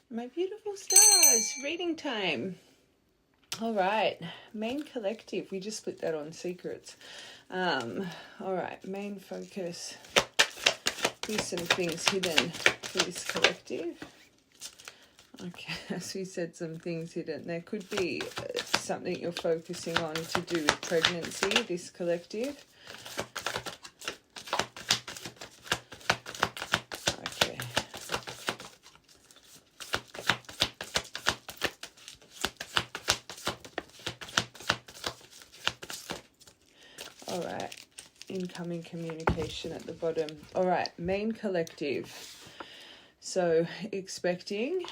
My beautiful stars, reading time. All right, main collective. We just split that on secrets. All right, main focus. Here's some things hidden for this collective. Okay, as we said, some things hidden. There could be something you're focusing on to do with pregnancy, this collective. Okay. All right. Incoming communication at the bottom. All right, main collective. So expecting,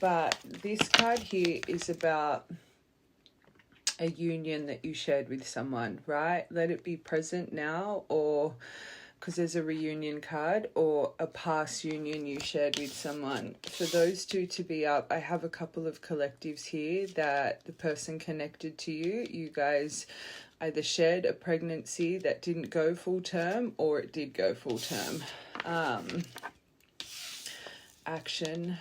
but this card here is about a union that you shared with someone, right? Let it be present now, or because there's a reunion card, or a past union you shared with someone. For those two to be up, I have a couple of collectives here that the person connected to you. You guys either shared a pregnancy that didn't go full term, or it did go full term. Action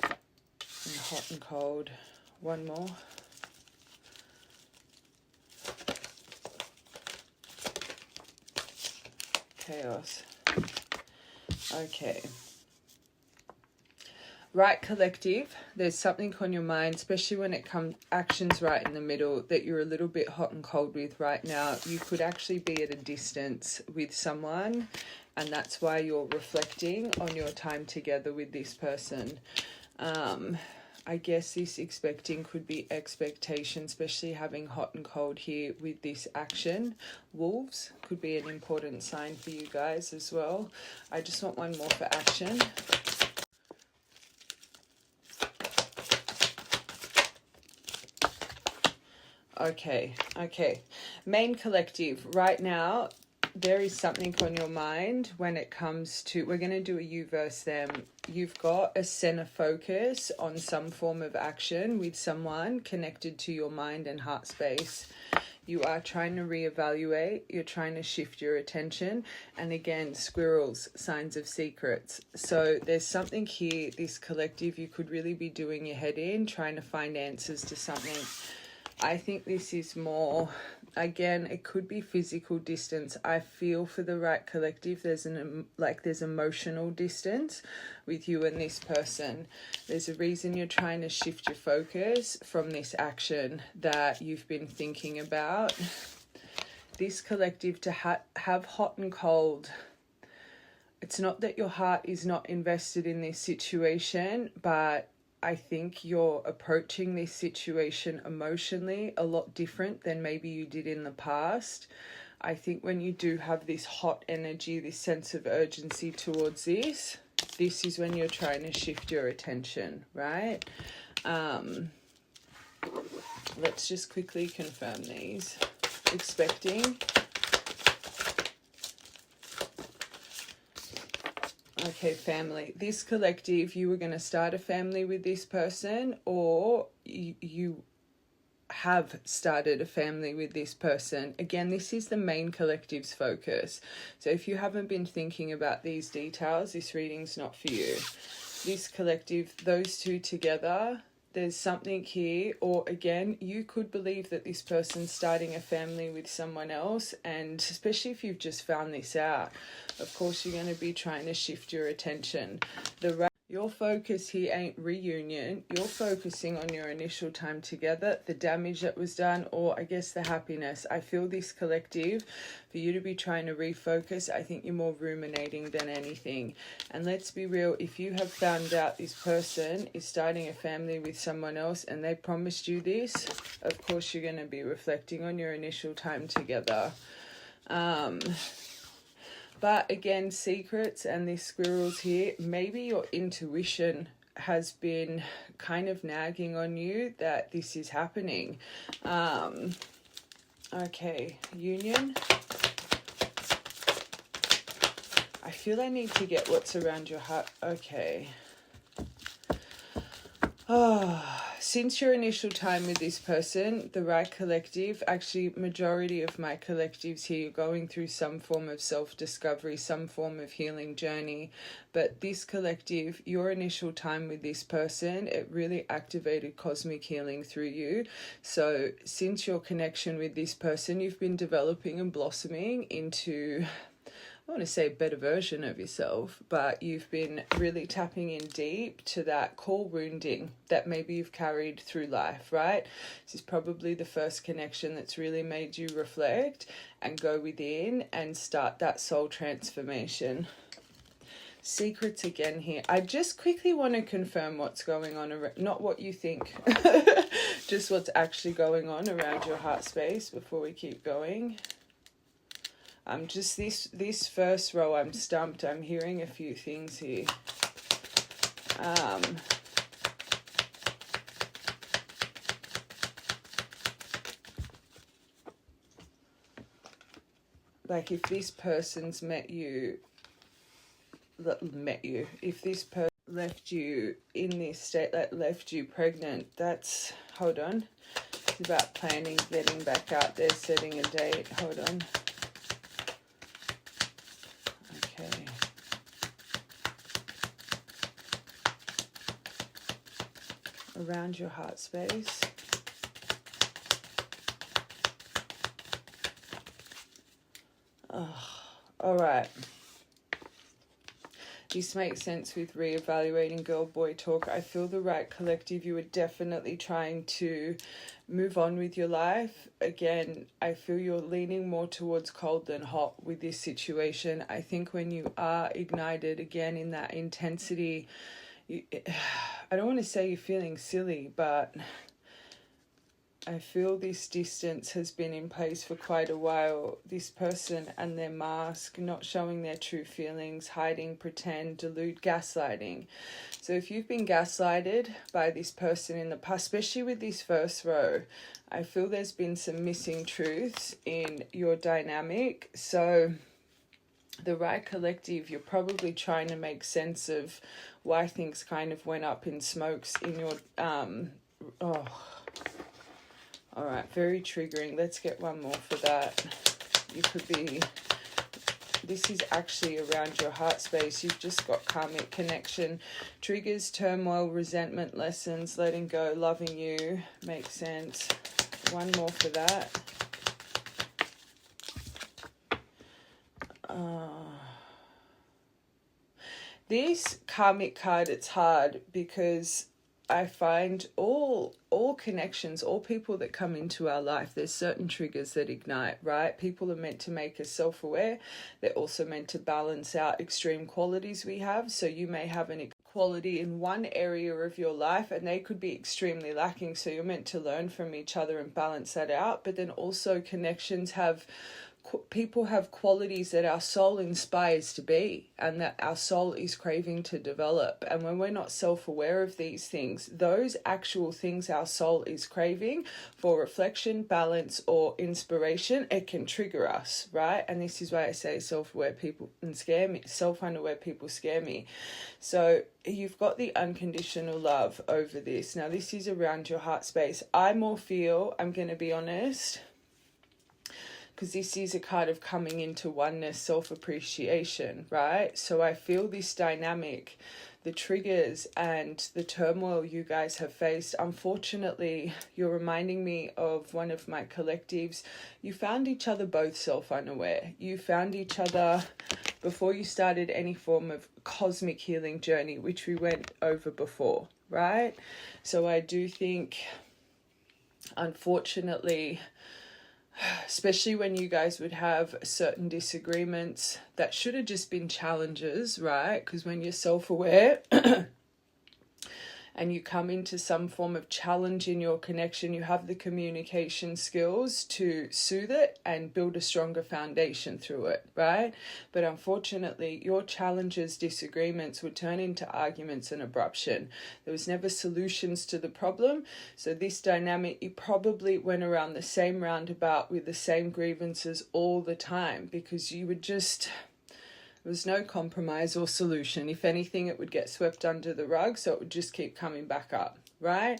and hot and cold. One more. Chaos. Okay. Right, collective, there's something on your mind, especially when it comes actions right in the middle, that you're a little bit hot and cold with right now. You could actually be at a distance with someone, and that's why you're reflecting on your time together with this person. I guess this expecting could be expectation, especially having hot and cold here with this action. Wolves could be an important sign for you guys as well. I just want one more for action. Okay. Main collective, right now, there is something on your mind when it comes to, we're going to do a you versus them. You've got a center focus on some form of action with someone connected to your mind and heart space. You are trying to reevaluate, you're trying to shift your attention. And again, squirrels, signs of secrets. So there's something here, this collective, you could really be doing your head in, trying to find answers to something. I think this is more, again, it could be physical distance. I feel for the right collective, there's emotional distance with you and this person. There's a reason you're trying to shift your focus from this action that you've been thinking about. This collective to have hot and cold. It's not that your heart is not invested in this situation, but I think you're approaching this situation emotionally a lot different than maybe you did in the past. I think when you do have this hot energy, this sense of urgency towards this is when you're trying to shift your attention, right? Let's just quickly confirm these. Expecting. Okay, family. This collective, you were going to start a family with this person, or you have started a family with this person. Again, this is the main collective's focus. So if you haven't been thinking about these details, this reading's not for you. This collective, those two together, there's something here, or again, you could believe that this person's starting a family with someone else, and especially if you've just found this out, of course you're going to be trying to shift your attention. Your focus here ain't reunion. You're focusing on your initial time together, the damage that was done, or I guess the happiness. I feel this collective, for you to be trying to refocus, I think you're more ruminating than anything. And let's be real, if you have found out this person is starting a family with someone else and they promised you this, of course you're going to be reflecting on your initial time together. But again, secrets and these squirrels here, maybe your intuition has been kind of nagging on you that this is happening. Okay, union. I feel I need to get what's around your heart. Okay. Oh, since your initial time with this person, the right collective, actually majority of my collectives here, you're going through some form of self-discovery, some form of healing journey. But this collective, your initial time with this person, it really activated cosmic healing through you. So since your connection with this person, you've been developing and blossoming into, I want to say, a better version of yourself, but you've been really tapping in deep to that core wounding that maybe you've carried through life, right? This is probably the first connection that's really made you reflect and go within and start that soul transformation. Secrets again here. I just quickly want to confirm what's going on, not what you think, just what's actually going on around your heart space before we keep going. Just this first row, I'm stumped. I'm hearing a few things here. Like if this person's met you, if this person left you in this state, that left you pregnant, that's, hold on. It's about planning, getting back out there, setting a date. Hold on. Around your heart space. All right. This makes sense with reevaluating girl-boy talk. I feel the right collective. You were definitely trying to move on with your life. Again, I feel you're leaning more towards cold than hot with this situation. I think when you are ignited again in that intensity, I don't want to say you're feeling silly, but I feel this distance has been in place for quite a while. This person and their mask, not showing their true feelings, hiding, pretend, delude, gaslighting. So if you've been gaslighted by this person in the past, especially with this first row, I feel there's been some missing truths in your dynamic. So the right collective, you're probably trying to make sense of why things kind of went up in smokes in your all right, very triggering. Let's get one more for that. You could be, this is actually around your heart space. You've just got karmic connection, triggers, turmoil, resentment, lessons, letting go, loving you. Makes sense. One more for that. This karmic card, it's hard because I find all connections, all people that come into our life, there's certain triggers that ignite, right? People are meant to make us self-aware. They're also meant to balance out extreme qualities we have. So you may have an quality in one area of your life and they could be extremely lacking. So you're meant to learn from each other and balance that out. But then also connections have, people have qualities that our soul inspires to be and that our soul is craving to develop. And when we're not self-aware of these things, those actual things our soul is craving for reflection, balance, or inspiration, it can trigger us, right? And this is why I say self-aware people scare me, self-unaware people scare me. So you've got the unconditional love over this. Now this is around your heart space. I more feel, I'm going to be honest, because this is a card of coming into oneness, self-appreciation, right? So I feel this dynamic, the triggers and the turmoil you guys have faced. Unfortunately, you're reminding me of one of my collectives. You found each other both self-unaware. You found each other before you started any form of cosmic healing journey, which we went over before, right? So I do think, unfortunately, especially when you guys would have certain disagreements that should have just been challenges, right? Because when you're self-aware and you come into some form of challenge in your connection, you have the communication skills to soothe it and build a stronger foundation through it, right? But unfortunately, your challenges, disagreements would turn into arguments and abruption. There was never solutions to the problem. So this dynamic, you probably went around the same roundabout with the same grievances all the time because you would just, There was no compromise or solution. If anything, it would get swept under the rug, so it would just keep coming back up, right?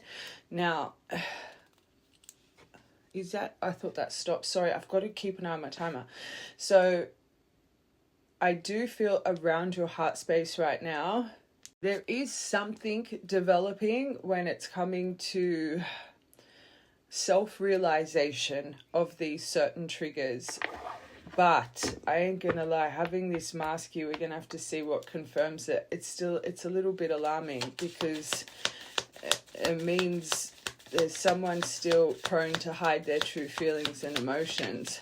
Now, is that, I thought that stopped. Sorry, I've got to keep an eye on my timer. So I do feel around your heart space right now, there is something developing when it's coming to self-realization of these certain triggers. But I ain't gonna lie, having this mask here, we're gonna have to see what confirms it. It's a little bit alarming, because it means there's someone still prone to hide their true feelings and emotions.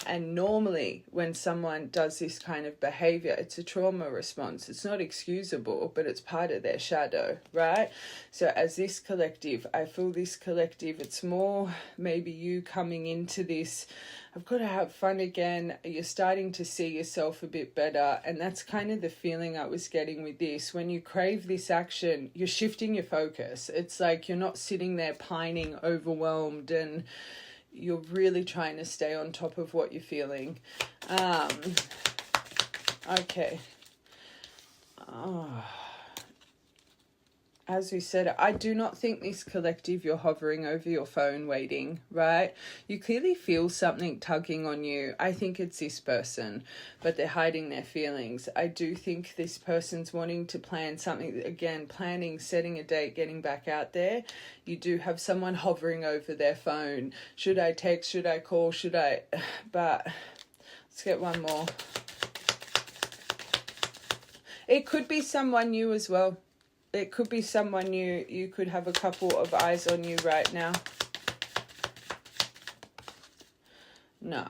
And normally when someone does this kind of behavior, it's a trauma response. It's not excusable, but it's part of their shadow, right? So as this collective, I feel this collective, it's more maybe you coming into this, I've got to have fun again. You're starting to see yourself a bit better. And that's kind of the feeling I was getting with this. When you crave this action, you're shifting your focus. It's like you're not sitting there pining, overwhelmed, and you're really trying to stay on top of what you're feeling. Okay. As we said, I do not think this collective, you're hovering over your phone waiting, right? You clearly feel something tugging on you. I think it's this person, but they're hiding their feelings. I do think this person's wanting to plan something, again, planning, setting a date, getting back out there. You do have someone hovering over their phone. Should I text? Should I call? Should I? But let's get one more. It could be someone new as well. It could be someone new. You could have a couple of eyes on you right now. No.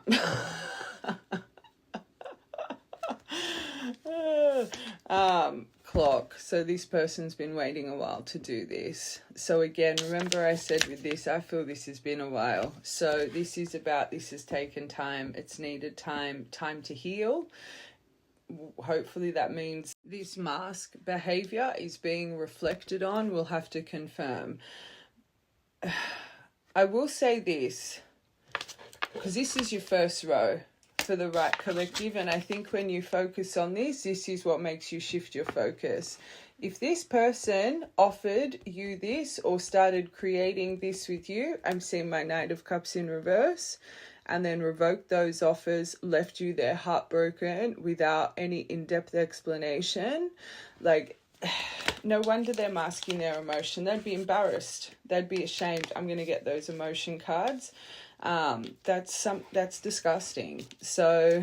Clock. So this person's been waiting a while to do this. So again, remember I said with this, I feel this has been a while. So this is about, this has taken time. It's needed time to heal. Hopefully that means this mask behavior is being reflected on. We'll have to confirm. I will say this, because this is your first row for the right collective, and I think when you focus on this is what makes you shift your focus. If this person offered you this or started creating this with you, I'm seeing my Knight of Cups in reverse, and then revoked those offers, left you there heartbroken without any in-depth explanation, like, no wonder they're masking their emotion. They'd be embarrassed. They'd be ashamed. I'm going to get those emotion cards. That's disgusting. So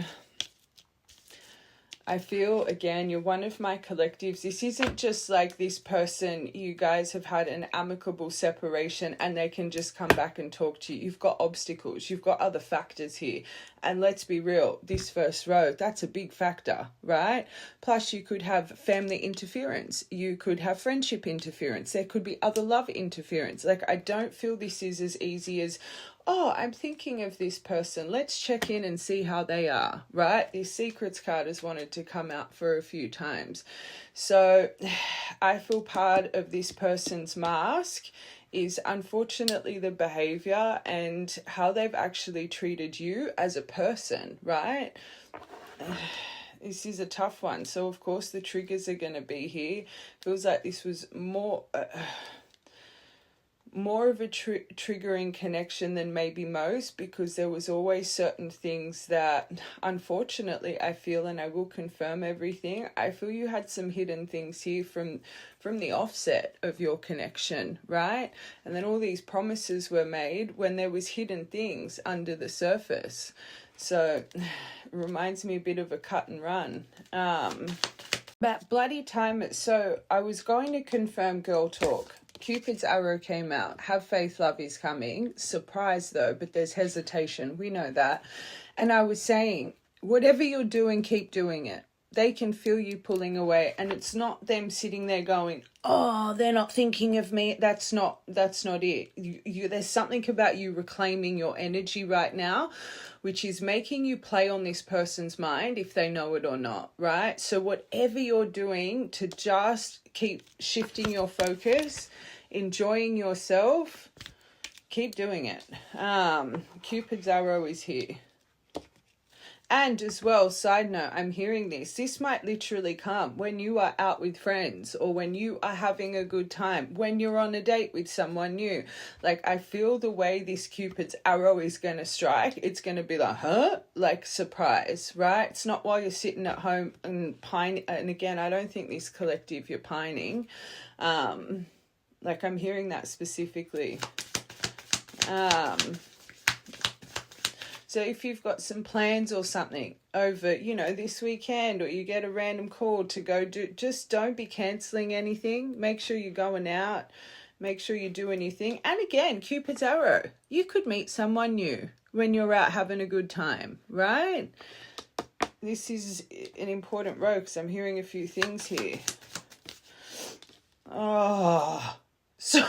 I feel, again, you're one of my collectives. This isn't just like this person, you guys have had an amicable separation and they can just come back and talk to you. You've got obstacles. You've got other factors here. And let's be real, this first row, that's a big factor, right? Plus you could have family interference. You could have friendship interference. There could be other love interference. Like, I don't feel this is as easy as, oh, I'm thinking of this person. Let's check in and see how they are, right? This secrets card has wanted to come out for a few times. So I feel part of this person's mask is unfortunately the behavior and how they've actually treated you as a person, right? This is a tough one. So of course the triggers are going to be here. Feels like this was more of a triggering connection than maybe most, because there was always certain things that unfortunately I feel, and I will confirm everything, I feel you had some hidden things here from the offset of your connection, right? And then all these promises were made when there was hidden things under the surface. So it reminds me a bit of a cut and run. But bloody time. So I was going to confirm girl talk. Cupid's arrow came out. Have faith, love is coming. Surprise though, but there's hesitation. We know that. And I was saying, whatever you're doing, keep doing it. They can feel you pulling away, and it's not them sitting there going, oh, they're not thinking of me. That's not it. There's something about you reclaiming your energy right now, which is making you play on this person's mind if they know it or not, right? So whatever you're doing to just keep shifting your focus, enjoying yourself, keep doing it. Cupid's arrow is here. And as well, side note, I'm hearing this might literally come when you are out with friends, or when you are having a good time, when you're on a date with someone new. Like, I feel the way this Cupid's arrow is going to strike, it's going to be like, huh? Like, surprise, right? It's not while you're sitting at home and pining. And again, I don't think this collective, you're pining. Like, I'm hearing that specifically. So if you've got some plans or something over, you know, this weekend, or you get a random call to go do, just don't be cancelling anything. Make sure you're going out. Make sure you do anything. And again, Cupid's arrow. You could meet someone new when you're out having a good time, right? This is an important row because I'm hearing a few things here. Oh, so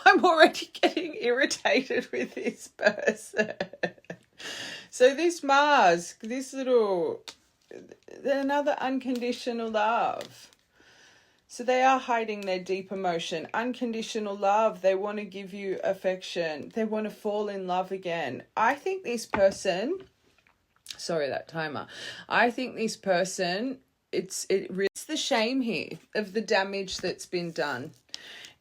I'm already getting irritated with this person. So this Mars, this little, another unconditional love. So they are hiding their deep emotion. Unconditional love. They want to give you affection. They want to fall in love again. I think this person, sorry, that timer. I think this person, it's the shame here of the damage that's been done.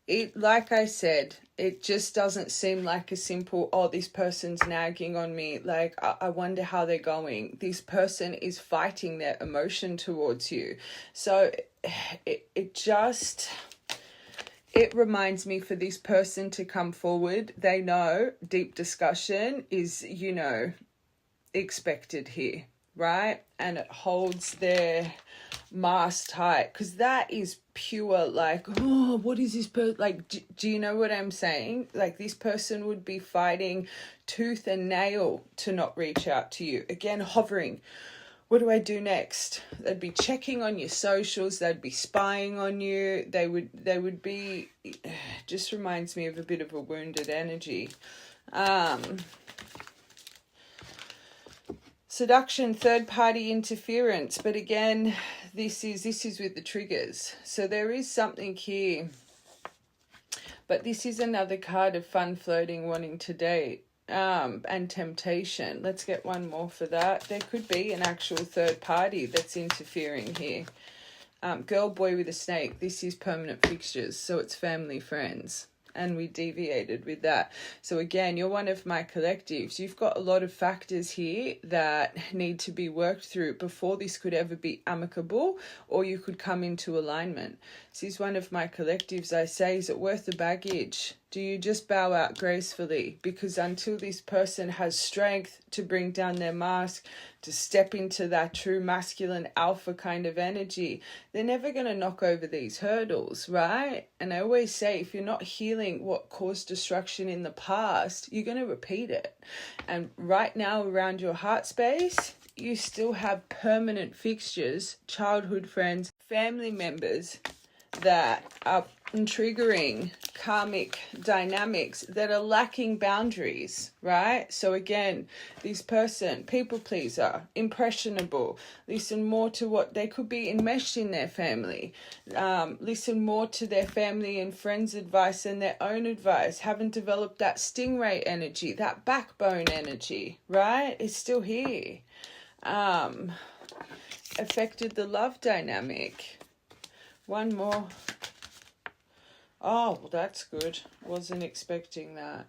It, like I said, it just doesn't seem like a simple, oh, this person's nagging on me. Like, I wonder how they're going. This person is fighting their emotion towards you. So it reminds me for this person to come forward. They know deep discussion is, you know, expected here, right? And it holds their mask tight, because that is pure, like, oh, what is this person like? Do you know what I'm saying? Like, this person would be fighting tooth and nail to not reach out to you. Again, hovering, what do I do next? They'd be checking on your socials. They'd be spying on you. They would be, just reminds me of a bit of a wounded energy. Seduction, third party interference, but again, this is with the triggers. So there is something here, but this is another card of fun, flirting, wanting to date, and temptation. Let's get one more for that. There could be an actual third party that's interfering here. Girl, boy with a snake. This is permanent fixtures, so it's family, friends. And we deviated with that. So again, you're one of my collectives. You've got a lot of factors here that need to be worked through before this could ever be amicable, or you could come into alignment. This is one of my collectives. I say, is it worth the baggage? Do you just bow out gracefully? Because until this person has strength to bring down their mask, to step into that true masculine alpha kind of energy, they're never going to knock over these hurdles, right? And I always say, if you're not healing what caused destruction in the past, you're going to repeat it. And right now, around your heart space, you still have permanent fixtures, childhood friends, family members that are triggering karmic dynamics that are lacking boundaries, right? So again, this person, people pleaser, impressionable, listen more to what they could be enmeshed in their family, listen more to their family and friends' advice than their own advice, haven't developed that stingray energy, that backbone energy, right? It's still here. Affected the love dynamic. One more. Oh, well, that's good. Wasn't expecting that.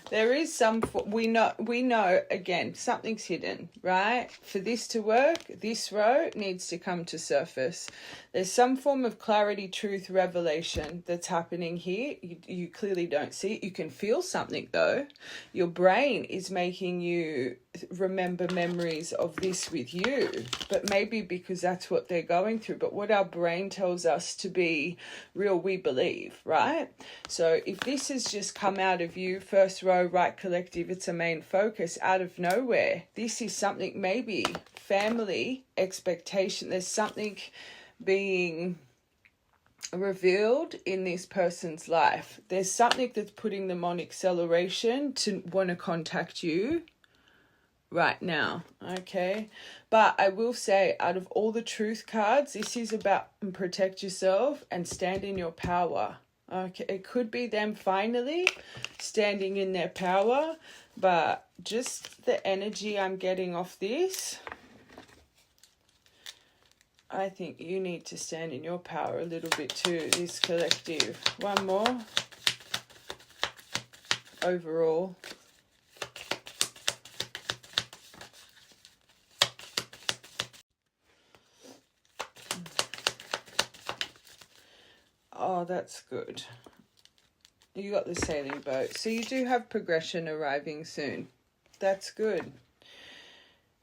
There is some, we know, again, something's hidden, right? For this to work, this row needs to come to surface. There's some form of clarity, truth, revelation that's happening here. You clearly don't see it. You can feel something, though. Your brain is making you remember memories of this with you, but maybe because that's what they're going through. But what our brain tells us to be real, we believe, right? So if this has just come out of you, first row, right collective, it's a main focus out of nowhere. This is something, maybe family expectation. There's something being revealed in this person's life. There's something that's putting them on acceleration to want to contact you right now, okay? But I will say, out of all the truth cards, this is about protect yourself and stand in your power, Okay, it could be them finally standing in their power, but just the energy I'm getting off this, I think you need to stand in your power a little bit too, this collective. One more. Overall. Oh, that's good. You got the sailing boat. So you do have progression arriving soon. That's good.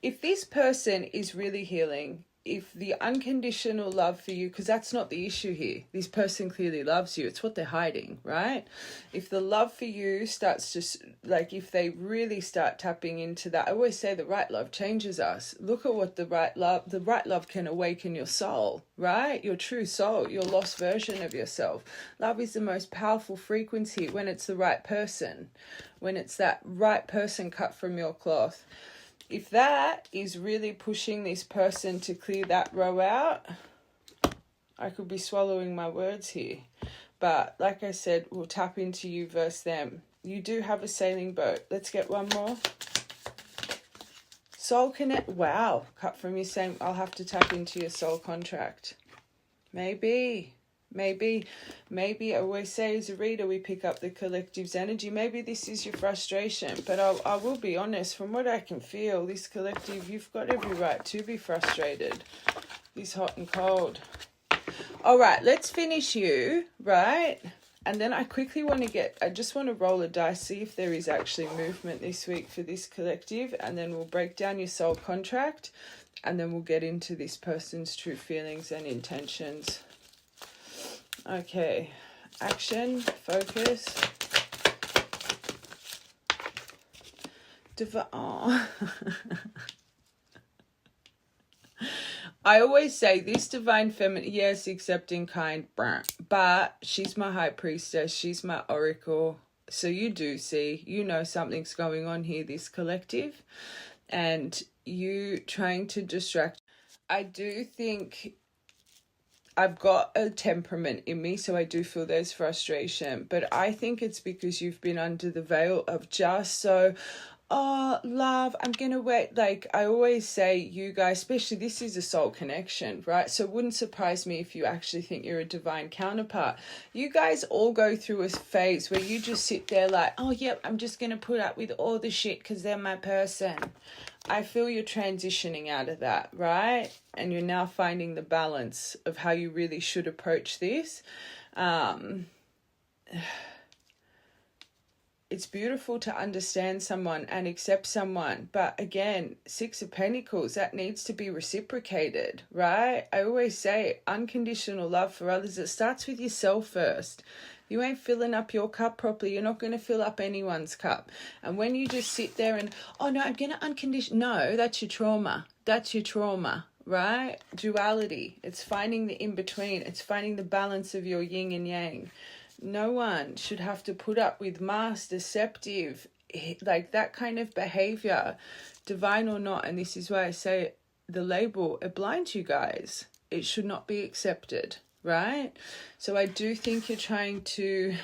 If this person is really healing, if the unconditional love for you, because that's not the issue here. This person clearly loves you. It's what they're hiding, right? If the love for you starts to, like, if they really start tapping into that, I always say the right love changes us. Look at what the right love can awaken your soul, right? Your true soul, your lost version of yourself. Love is the most powerful frequency when it's the right person, when it's that right person cut from your cloth. If that is really pushing this person to clear that row out, I could be swallowing my words here. But like I said, we'll tap into you versus them. You do have a sailing boat. Let's get one more. Soul connect. Wow. Cut from you saying, I'll have to tap into your soul contract. Maybe I always say as a reader, we pick up the collective's energy. Maybe this is your frustration, but I will be honest, from what I can feel, this collective, you've got every right to be frustrated. This hot and cold. All right, let's finish you, right? And then I just want to roll a dice, see if there is actually movement this week for this collective, and then we'll break down your soul contract, and then we'll get into this person's true feelings and intentions. Okay, action, focus. Oh. I always say this divine feminine, yes, accepting, kind, but she's my high priestess, she's my oracle. So you do see, you know something's going on here, this collective, and you trying to distract. I do think I've got a temperament in me, so I do feel there's frustration, but I think it's because you've been under the veil of just so, oh, love, I'm going to wait. Like I always say, you guys, especially this is a soul connection, right? So it wouldn't surprise me if you actually think you're a divine counterpart. You guys all go through a phase where you just sit there like, oh, yep, I'm just going to put up with all the shit because they're my person. I feel you're transitioning out of that, right? And you're now finding the balance of how you really should approach this. It's beautiful to understand someone and accept someone. But again, Six of Pentacles, that needs to be reciprocated, right? I always say unconditional love for others, it starts with yourself first. You ain't filling up your cup properly, you're not going to fill up anyone's cup. And when you just sit there and, oh no, I'm going to unconditional. No, that's your trauma. That's your trauma, right? Duality. It's finding the in-between. It's finding the balance of your yin and yang. No one should have to put up with masked, deceptive, like that kind of behavior, divine or not. And this is why I say the label, it blinds you guys. It should not be accepted, right? So I do think you're trying to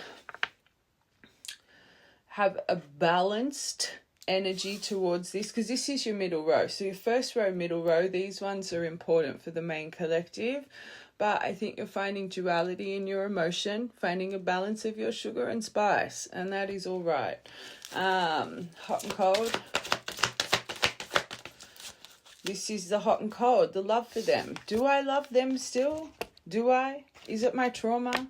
have a balanced energy towards this, because this is your middle row. So your first row, middle row, these ones are important for the main collective. But I think you're finding duality in your emotion, finding a balance of your sugar and spice, and that is all right. Hot and cold. This is the hot and cold, the love for them. Do I love them still? Do I? Is it my trauma?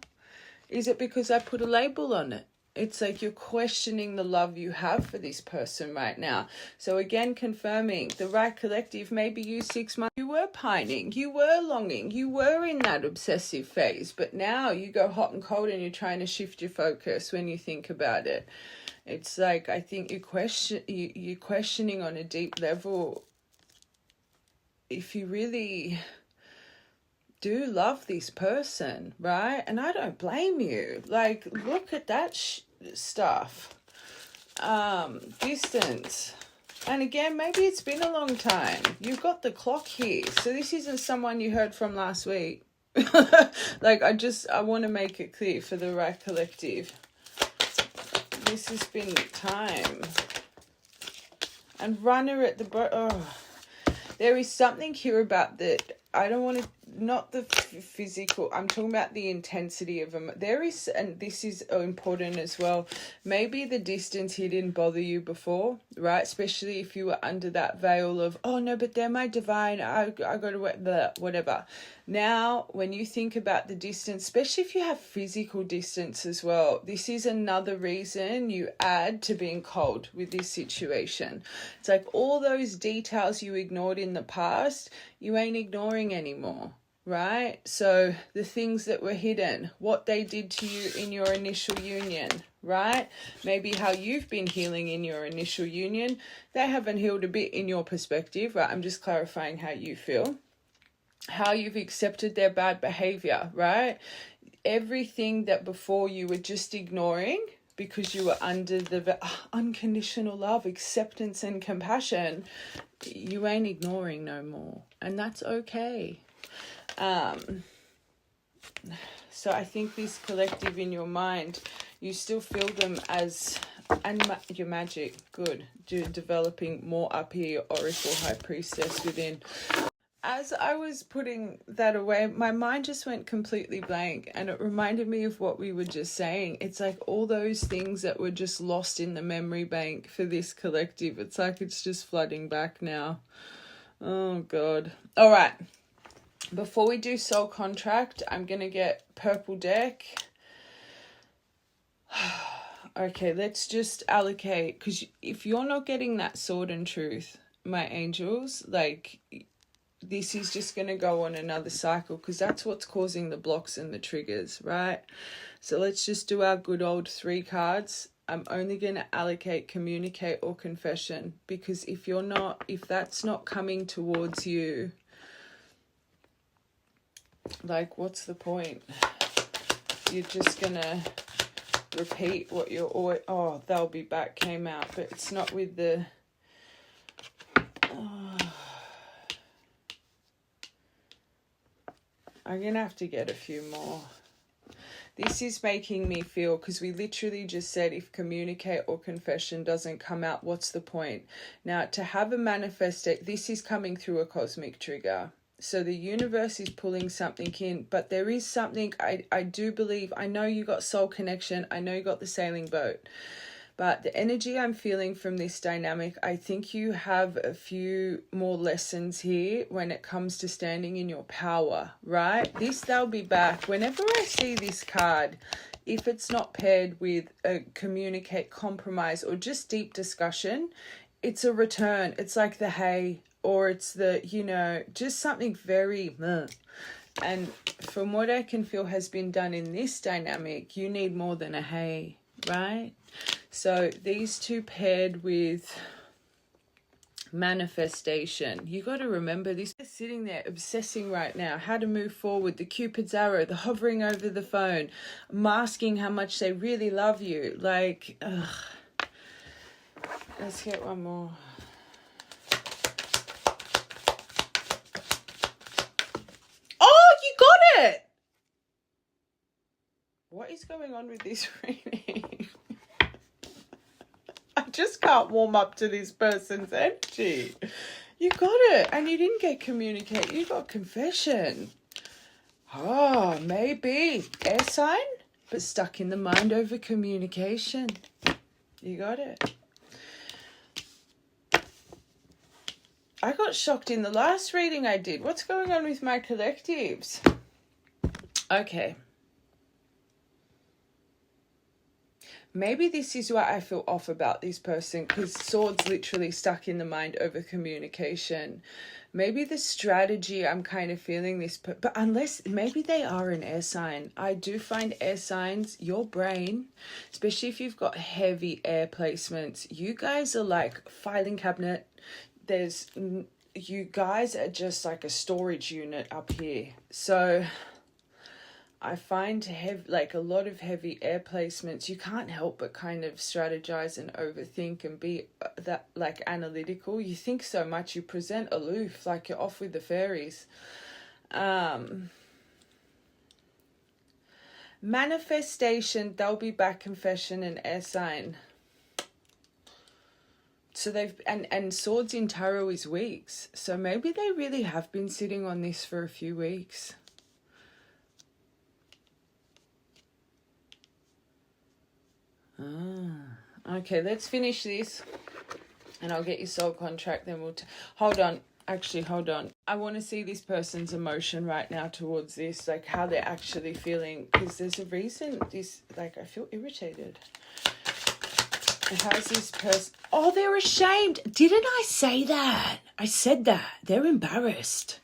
Is it because I put a label on it? It's like you're questioning the love you have for this person right now. So again, confirming the right collective, maybe you 6 months, you were pining, you were longing, you were in that obsessive phase, but now you go hot and cold and you're trying to shift your focus when you think about it. It's like, I think you're questioning on a deep level if you really do love this person, right? And I don't blame you. Like, look at that stuff. Distance. And again, maybe it's been a long time. You've got the clock here. So this isn't someone you heard from last week. Like, I want to make it clear for the right collective. This has been time. And runner at the there is something here about that. I don't want to, not the physical, I'm talking about the intensity of them. There is, and this is important as well, maybe the distance here didn't bother you before, right? Especially if you were under that veil of, oh no, but they're my divine, I got to, whatever. Now, when you think about the distance, especially if you have physical distance as well, this is another reason you add to being cold with this situation. It's like all those details you ignored in the past, you ain't ignoring anymore, right? So the things that were hidden, what they did to you in your initial union, right? Maybe how you've been healing in your initial union, they haven't healed a bit in your perspective, right? I'm just clarifying how you feel. How you've accepted their bad behavior, right? Everything that before you were just ignoring because you were under the unconditional love, acceptance and compassion, you ain't ignoring no more. And that's okay. So I think this collective in your mind, you still feel them as, and your magic, good, developing more up here, Oracle High Priestess within. As I was putting that away, my mind just went completely blank, and it reminded me of what we were just saying. It's like all those things that were just lost in the memory bank for this collective. It's like it's just flooding back now. Oh, God. All right. Before we do soul contract, I'm going to get purple deck. Okay, let's just allocate, because if you're not getting that sword and truth, my angels, like, this is just going to go on another cycle, because that's what's causing the blocks and the triggers, right? So let's just do our good old 3 cards. I'm only going to allocate communicate or confession, because if that's not coming towards you, like, what's the point? You're just going to repeat what you're always, oh, they'll be back came out, but it's not with the, I'm going to have to get a few more. This is making me feel, because we literally just said if communicate or confession doesn't come out, what's the point? Now, to have a manifestation, this is coming through a cosmic trigger. So the universe is pulling something in, but there is something, I do believe, I know you got soul connection, I know you got the sailing boat. But the energy I'm feeling from this dynamic, I think you have a few more lessons here when it comes to standing in your power, right? They'll be back. Whenever I see this card, if it's not paired with a communicate, compromise, or just deep discussion, it's a return. It's like the hey, or it's the, just something very... And from what I can feel has been done in this dynamic, you need more than a hey, right? So these two paired with manifestation. You got to remember this is sitting there obsessing right now how to move forward, the Cupid's arrow, the hovering over the phone, masking how much they really love you. Like, ugh. Let's get one more. Oh, you got it! What is going on with this reading? I just can't warm up to this person's energy. You got it. And you didn't get communicate. You got confession. Oh, maybe. Air sign, but stuck in the mind over communication. You got it. I got shocked in the last reading I did. What's going on with my collectives? Okay. Maybe this is why I feel off about this person, because swords literally stuck in the mind over communication. Maybe the strategy, I'm kind of feeling this, but unless, maybe they are an air sign. I do find air signs, your brain, especially if you've got heavy air placements, you guys are like filing cabinet. You guys are just like a storage unit up here. So I find like a lot of heavy air placements, you can't help but kind of strategize and overthink and be that like analytical. You think so much, you present aloof, like you're off with the fairies. Manifestation, they'll be back, confession, and air sign. So they've, and swords in tarot is weeks. So maybe they really have been sitting on this for a few weeks. Okay, let's finish this and I'll get your soul contract, then we'll hold on. Actually, hold on. I want to see this person's emotion right now towards this, like how they're actually feeling, because there's a reason this, like, I feel irritated. And how's this person? Oh, they're ashamed. Didn't I say that? I said that. They're embarrassed.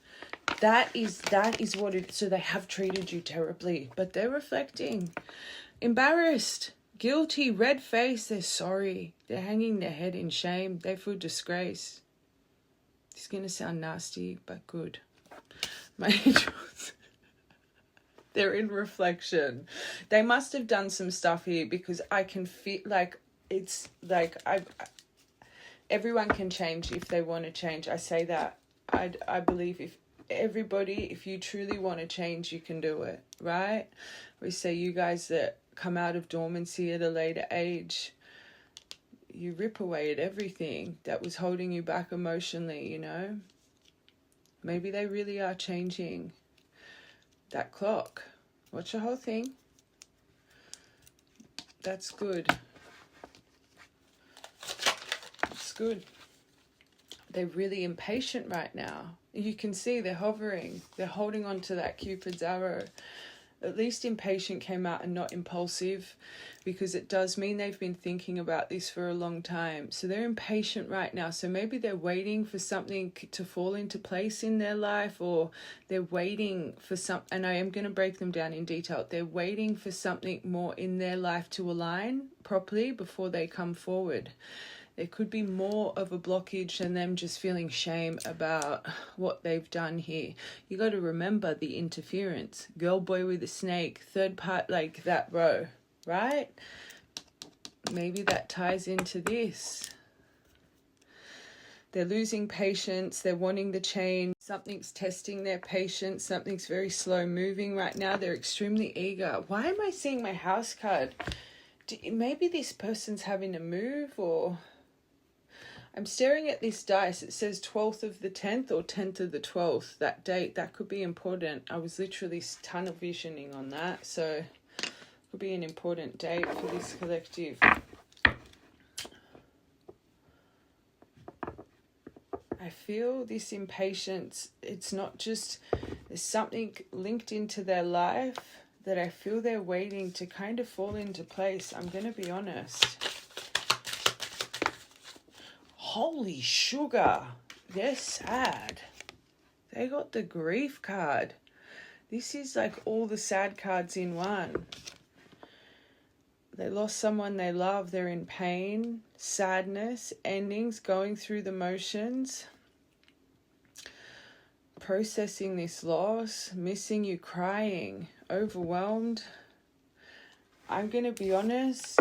That is what it, so they have treated you terribly, but they're reflecting. Embarrassed. Guilty, red face, they're sorry. They're hanging their head in shame. They feel disgrace. It's going to sound nasty, but good. My angels, they're in reflection. They must have done some stuff here, because I can feel like it's like everyone can change if they want to change. I say that. I believe if you truly want to change, you can do it, right? We say you guys that come out of dormancy at a later age, you rip away at everything that was holding you back emotionally, you know? Maybe they really are changing. That clock. Watch the whole thing. That's good. It's good. They're really impatient right now. You can see they're hovering. They're holding on to that Cupid's arrow. At least impatient came out and not impulsive, because it does mean they've been thinking about this for a long time. So they're impatient right now. So maybe they're waiting for something to fall into place in their life, or they're waiting for and I am going to break them down in detail. They're waiting for something more in their life to align properly before they come forward. There could be more of a blockage than them just feeling shame about what they've done here. You got to remember the interference. Girl, boy with a snake, third part, like that row, right? Maybe that ties into this. They're losing patience. They're wanting the change. Something's testing their patience. Something's very slow moving right now. They're extremely eager. Why am I seeing my house card? Maybe this person's having to move, or... I'm staring at this dice. It says 12th of the 10th or 10th of the 12th. That date, that could be important. I was literally tunnel visioning on that. So it could be an important date for this collective. I feel this impatience. It's not just, there's something linked into their life that I feel they're waiting to kind of fall into place. I'm going to be honest. Holy sugar, they're sad. They got the grief card. This is like all the sad cards in one. They lost someone they love. They're in pain, sadness, endings, going through the motions, processing this loss, missing you, crying, overwhelmed. I'm going to be honest,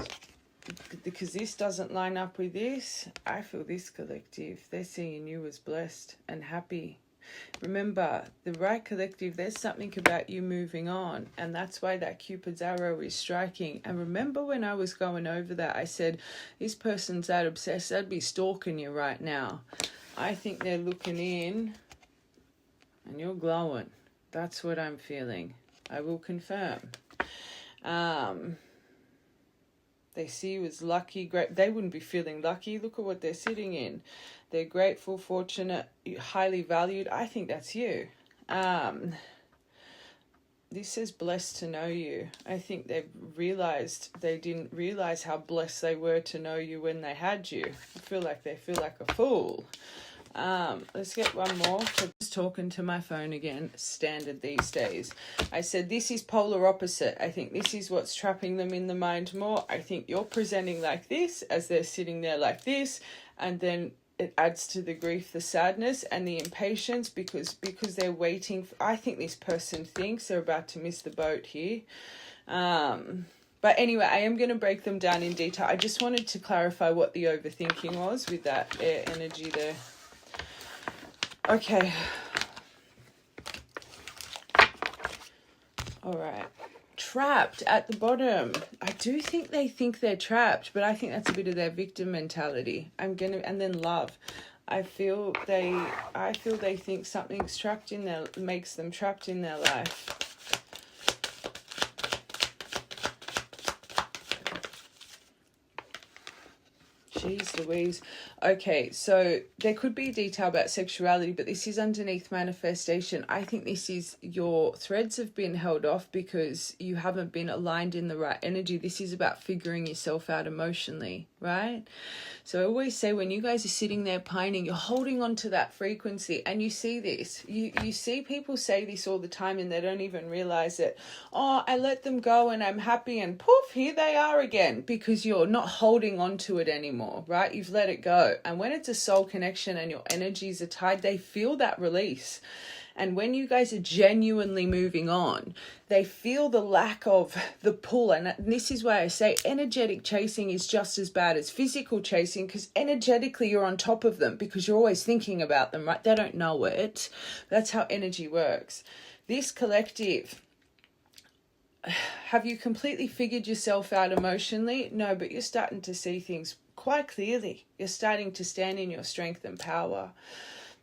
because this doesn't line up with this. I feel this collective, they're seeing you as blessed and happy. Remember, the right collective, there's something about you moving on, and that's why that Cupid's arrow is striking. And remember when I was going over that, I said, this person's that obsessed, they'd be stalking you right now. I think they're looking in, and you're glowing. That's what I'm feeling. I will confirm. They see you as lucky, great. They wouldn't be feeling lucky. Look at what they're sitting in. They're grateful, fortunate, highly valued. I think that's you. This says blessed to know you. I think they've realized they didn't realize how blessed they were to know you when they had you. I feel like they feel like a fool. Let's get one more. I'm just talking to my phone again, standard these days. I said this is polar opposite. I think this is what's trapping them in the mind more. I think you're presenting like this as they're sitting there like this, and then it adds to the grief, the sadness, and the impatience because they're waiting. I think this person thinks they're about to miss the boat here. But anyway, I am going to break them down in detail. I just wanted to clarify what the overthinking was with that air energy there. Okay. All right. trapped at the bottom. I do think they think they're trapped, but I think that's a bit of their victim mentality. And then love. I feel they think something's trapped in their, makes them trapped in their life. Jeez Louise. Okay, so there could be detail about sexuality, but this is underneath manifestation. I think this is your threads have been held off because you haven't been aligned in the right energy. This is about figuring yourself out emotionally, right? So I always say when you guys are sitting there pining, you're holding on to that frequency, and you see this. You see people say this all the time and they don't even realize it. Oh, I let them go and I'm happy, and poof, here they are again, because you're not holding on to it anymore, right? You've let it go. And when it's a soul connection and your energies are tied, they feel that release. And when you guys are genuinely moving on, they feel the lack of the pull. And this is why I say energetic chasing is just as bad as physical chasing, because energetically you're on top of them because you're always thinking about them, right? They don't know it. That's how energy works. This collective, have you completely figured yourself out emotionally? No, but you're starting to see things quite clearly. You're starting to stand in your strength and power.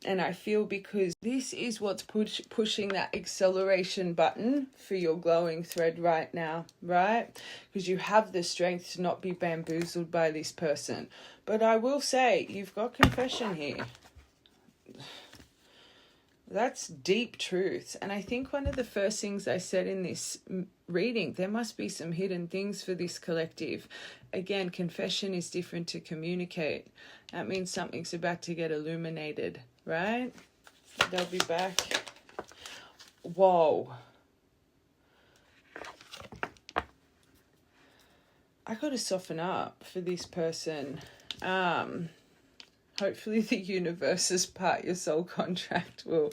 And I feel because this is what's pushing that acceleration button for your glowing thread right now, right? Because you have the strength to not be bamboozled by this person. But I will say, you've got confession here. That's deep truth. And I think one of the first things I said in this reading, there must be some hidden things for this collective. Again, confession is different to communicate. That means something's about to get illuminated, right? They'll be back. Whoa. I got to soften up for this person. Hopefully the universe's part, your soul contract will.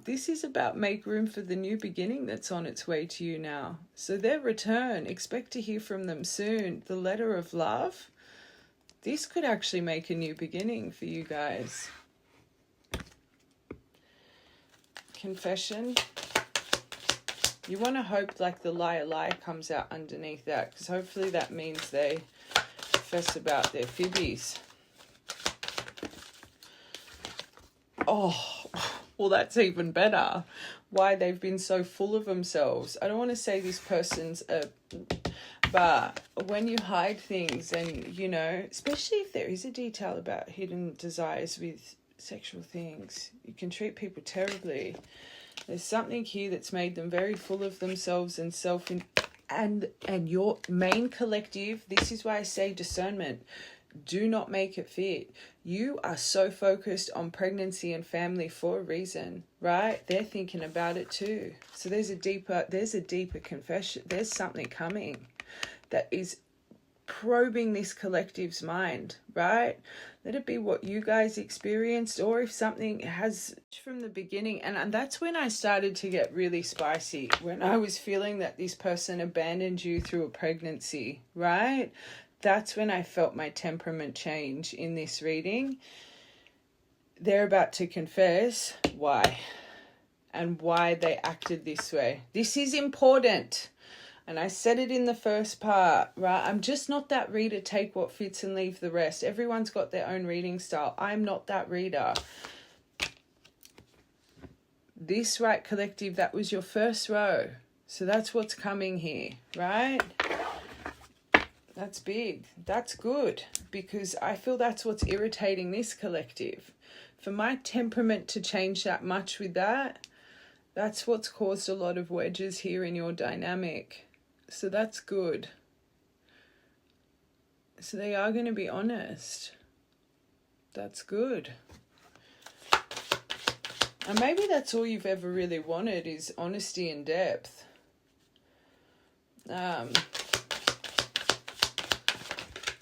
This is about make room for the new beginning that's on its way to you now. So their return, expect to hear from them soon. The letter of love. This could actually make a new beginning for you guys. Confession. You want to hope like the liar comes out underneath that, because hopefully that means they confess about their fibbies. Oh, well, that's even better. Why they've been so full of themselves. I don't want to say this person's but when you hide things and, you know, especially if there is a detail about hidden desires with sexual things, you can treat people terribly. There's something here that's made them very full of themselves and and your main collective. This is why I say discernment. Do not make it fit. You are so focused on pregnancy and family for a reason, right? They're thinking about it too. So there's a deeper confession. There's something coming that is probing this collective's mind, right? Let it be what you guys experienced, or if something has from the beginning. And that's when I started to get really spicy, when I was feeling that this person abandoned you through a pregnancy, right? That's when I felt my temperament change in this reading. They're about to confess why and why they acted this way. This is important. And I said it in the first part, right? I'm just not that reader, take what fits and leave the rest. Everyone's got their own reading style. I'm not that reader. This, right, collective, that was your first row. So that's what's coming here, right? That's big. That's good, because I feel that's what's irritating this collective. For my temperament to change that much with that, that's what's caused a lot of wedges here in your dynamic. So that's good. So they are going to be honest. That's good. And maybe that's all you've ever really wanted, is honesty and depth.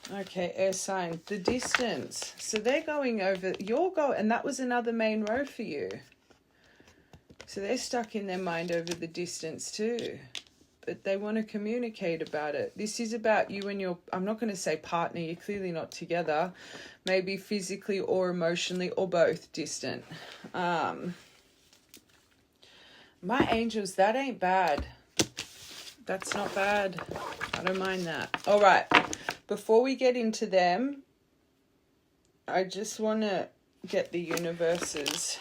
Okay, air sign, the distance. So they're going over, and that was another main row for you. So they're stuck in their mind over the distance too. But they want to communicate about it. This is about you and your, I'm not going to say partner, you're clearly not together. Maybe physically or emotionally or both distant. My angels, that ain't bad. That's not bad. I don't mind that. All right. Before we get into them, I just want to get the universes.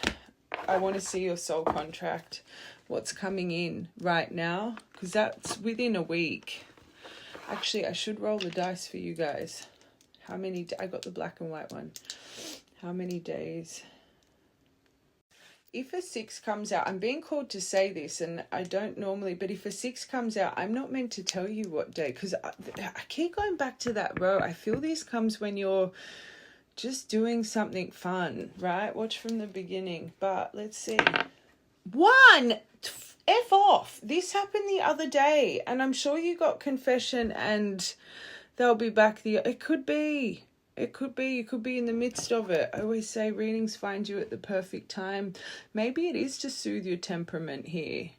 I want to see your soul contract. What's coming in right now? Because that's within a week. Actually, I should roll the dice for you guys. How many? I got the black and white one. How many days? If a 6 comes out, I'm being called to say this, and I don't normally, but if a 6 comes out, I'm not meant to tell you what day, because I keep going back to that row. I feel this comes when you're just doing something fun, right? Watch from the beginning, but let's see. 1! F off. This happened the other day, and I'm sure you got confession and they'll be back. It could be. You could be in the midst of it. I always say readings find you at the perfect time. Maybe it is to soothe your temperament here.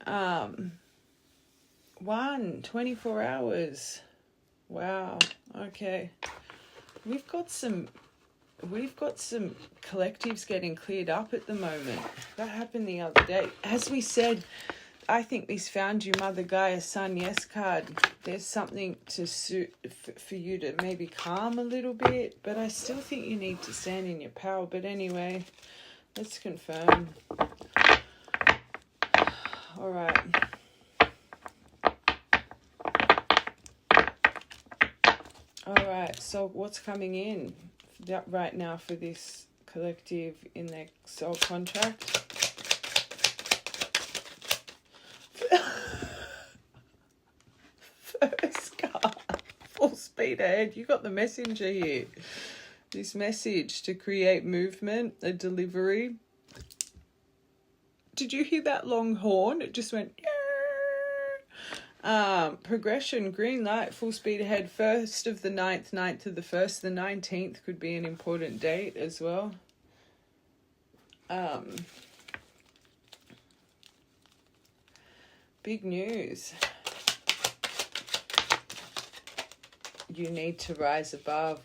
24 hours. Wow. Okay. We've got some collectives getting cleared up at the moment. That happened the other day. As we said, I think this found you, Mother Gaia, Sun, yes card. There's something to suit for you to maybe calm a little bit, but I still think you need to stand in your power. But anyway, let's confirm. All right. All right, so what's coming in right now for this collective in their soul contract? First card, full speed ahead. You got the messenger here. This message to create movement, a delivery. Did you hear that long horn? It just went. Progression, green light, full speed ahead. 1st of the 9th, 9th of the 1st, the 19th could be an important date as well. Big news. You need to rise above.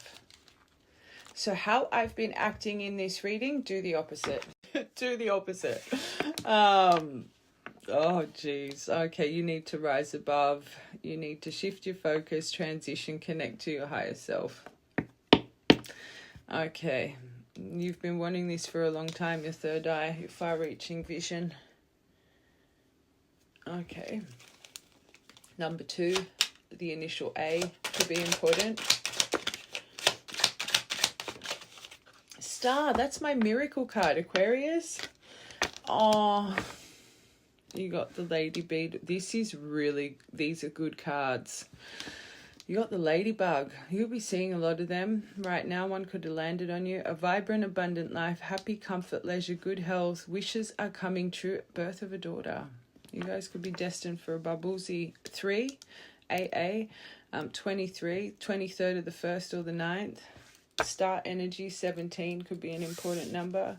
So how I've been acting in this reading, do the opposite. Do the opposite. Oh, geez. Okay, you need to rise above. You need to shift your focus, transition, connect to your higher self. Okay. You've been wanting this for a long time, your third eye, your far-reaching vision. Okay. Number 2, the initial A could be important. Star, that's my miracle card, Aquarius. Oh, you got the Lady Bead. These are good cards. You got the Ladybug. You'll be seeing a lot of them right now. One could have landed on you. A vibrant, abundant life, happy, comfort, leisure, good health. Wishes are coming true. Birth of a daughter. You guys could be destined for a bubblesy 3, AA, 23, 23rd of the 1st or the 9th. Star energy, 17 could be an important number.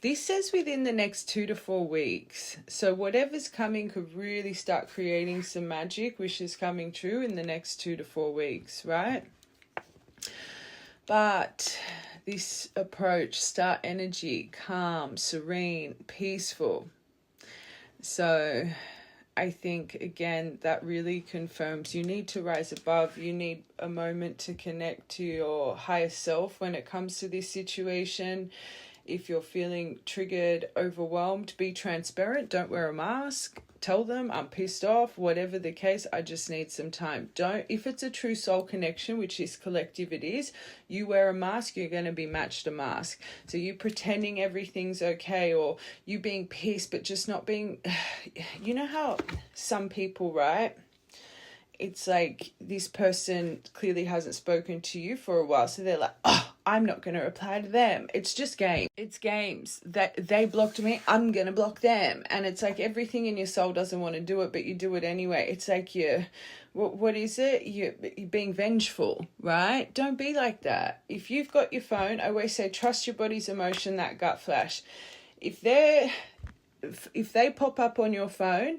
This says within the next 2 to 4 weeks. So whatever's coming could really start creating some magic, wishes coming true in the next 2 to 4 weeks, right? But this approach, star energy, calm, serene, peaceful. So I think, again, that really confirms you need to rise above. You need a moment to connect to your higher self when it comes to this situation. If you're feeling triggered, overwhelmed, be transparent. Don't wear a mask. Tell them I'm pissed off, whatever the case, I just need some time. If it's a true soul connection, which this collective it is, you wear a mask, you're going to be matched a mask. So you pretending everything's okay, or you being pissed, but just not being, you know how some people, right? It's like this person clearly hasn't spoken to you for a while. So they're like, oh, I'm not going to reply to them. It's just game. It's games. That they blocked me, I'm going to block them. And it's like everything in your soul doesn't want to do it, but you do it anyway. It's like what is it? You're being vengeful, right? Don't be like that. If you've got your phone, I always say, trust your body's emotion, that gut flash. If they pop up on your phone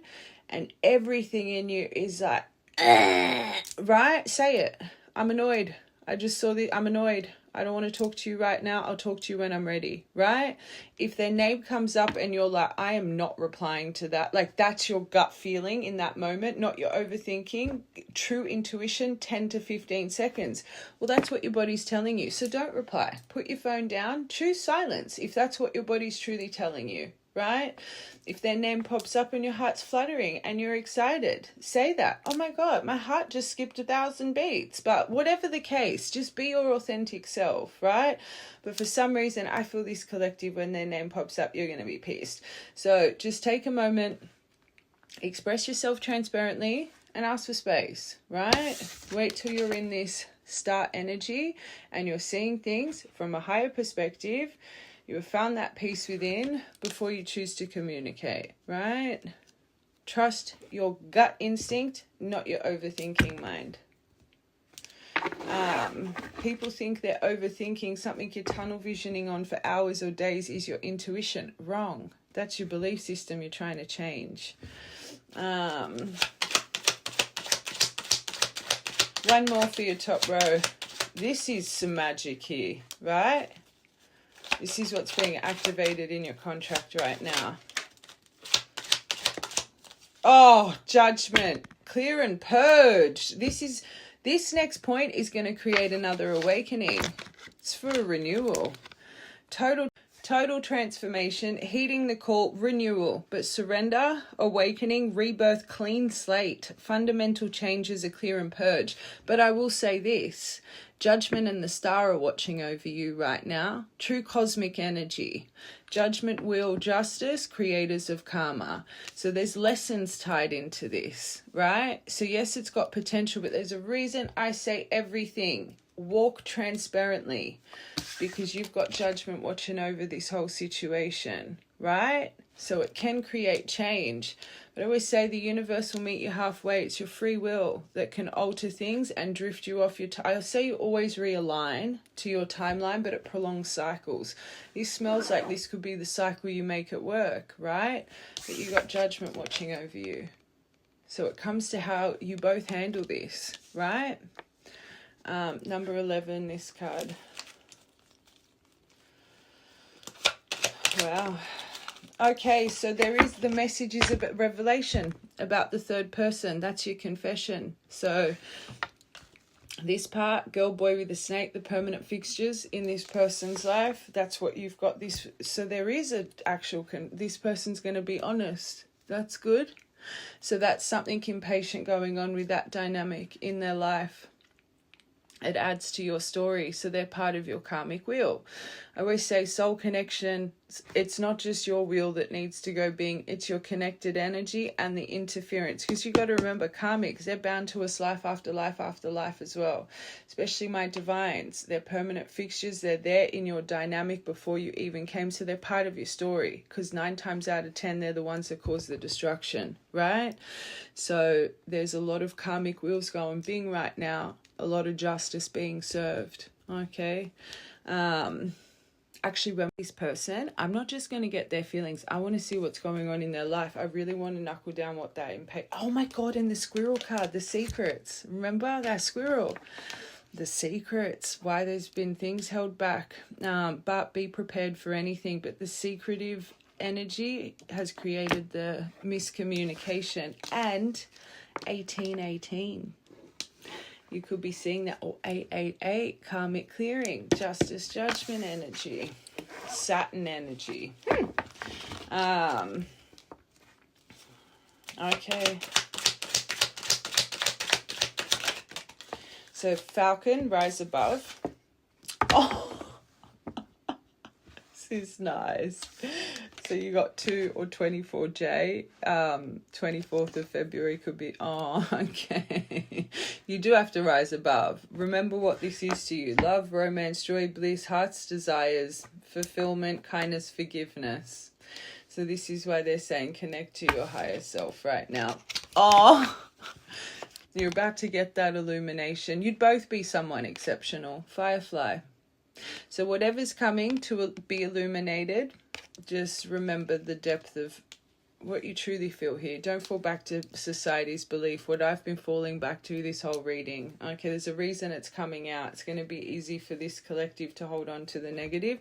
and everything in you is like, right? Say it. I'm annoyed. I just saw I'm annoyed. I don't want to talk to you right now. I'll talk to you when I'm ready, right? If their name comes up and you're like, I am not replying to that, like that's your gut feeling in that moment, not your overthinking. True intuition, 10 to 15 seconds. Well, that's what your body's telling you. So don't reply. Put your phone down. Choose silence if that's what your body's truly telling you, right? If their name pops up and your heart's fluttering and you're excited, say that. Oh my God, my heart just skipped 1,000 beats. But whatever the case, just be your authentic self, right? But for some reason, I feel this collective, when their name pops up, you're going to be pissed. So just take a moment, express yourself transparently, and ask for space, right? Wait till you're in this start energy and you're seeing things from a higher perspective. You have found that peace within before you choose to communicate, right? Trust your gut instinct, not your overthinking mind. People think they're overthinking something you're tunnel visioning on for hours or days is your intuition. Wrong. That's your belief system you're trying to change. One more for your top row. This is some magic here, right? This is what's being activated in your contract right now. Oh, judgment. Clear and purge. This next point is going to create another awakening. It's for a renewal. Total transformation, heeding the call, renewal, but surrender, awakening, rebirth, clean slate, fundamental changes, a clear and purge. But I will say this, judgment and the star are watching over you right now. True cosmic energy, judgment, will, justice, creators of karma. So there's lessons tied into this, right? So yes, it's got potential, but there's a reason I say everything. Walk transparently, because you've got judgment watching over this whole situation, right? So it can create change. But I always say the universe will meet you halfway. It's your free will that can alter things and drift you off your I say you always realign to your timeline, but it prolongs cycles. This smells like this could be the cycle you make at work, right? But you got judgment watching over you. So it comes to how you both handle this, right? Number 11, this card. Wow. Okay, so the message is about revelation about the third person. That's your confession. So this part, girl, boy with the snake, the permanent fixtures in this person's life, that's what you've got this. So there is an actual, this person's going to be honest. That's good. So that's something impatient going on with that dynamic in their life. It adds to your story, so they're part of your karmic wheel. I always say soul connection, it's not just your wheel that needs to go being, it's your connected energy and the interference. Because you got to remember, karmics, they're bound to us life after life after life as well. Especially my divines, they're permanent fixtures. They're there in your dynamic before you even came, so they're part of your story. Because 9 times out of 10, they're the ones that cause the destruction, right? So there's a lot of karmic wheels going bing right now. A lot of justice being served, okay? Actually, when this person, I'm not just going to get their feelings. I want to see what's going on in their life. I really want to knuckle down what that impact. Oh my God, and the squirrel card, the secrets. Remember that squirrel? The secrets, why there's been things held back. But be prepared for anything. But the secretive energy has created the miscommunication. And 1818. You could be seeing that, or 888, karmic clearing, justice, judgment energy, Saturn energy. Okay. So Falcon, rise above. Oh, this is nice. So you got 2 or 24J. 24th of February could be, oh, okay. You do have to rise above. Remember what this is to you. Love, romance, joy, bliss, heart's desires, fulfillment, kindness, forgiveness. So this is why they're saying connect to your higher self right now. Oh, you're about to get that illumination. You'd both be someone exceptional. Firefly. So whatever's coming to be illuminated, just remember the depth of what you truly feel here. Don't fall back to society's belief, what I've been falling back to this whole reading. Okay, there's a reason it's coming out. It's going to be easy for this collective to hold on to the negative.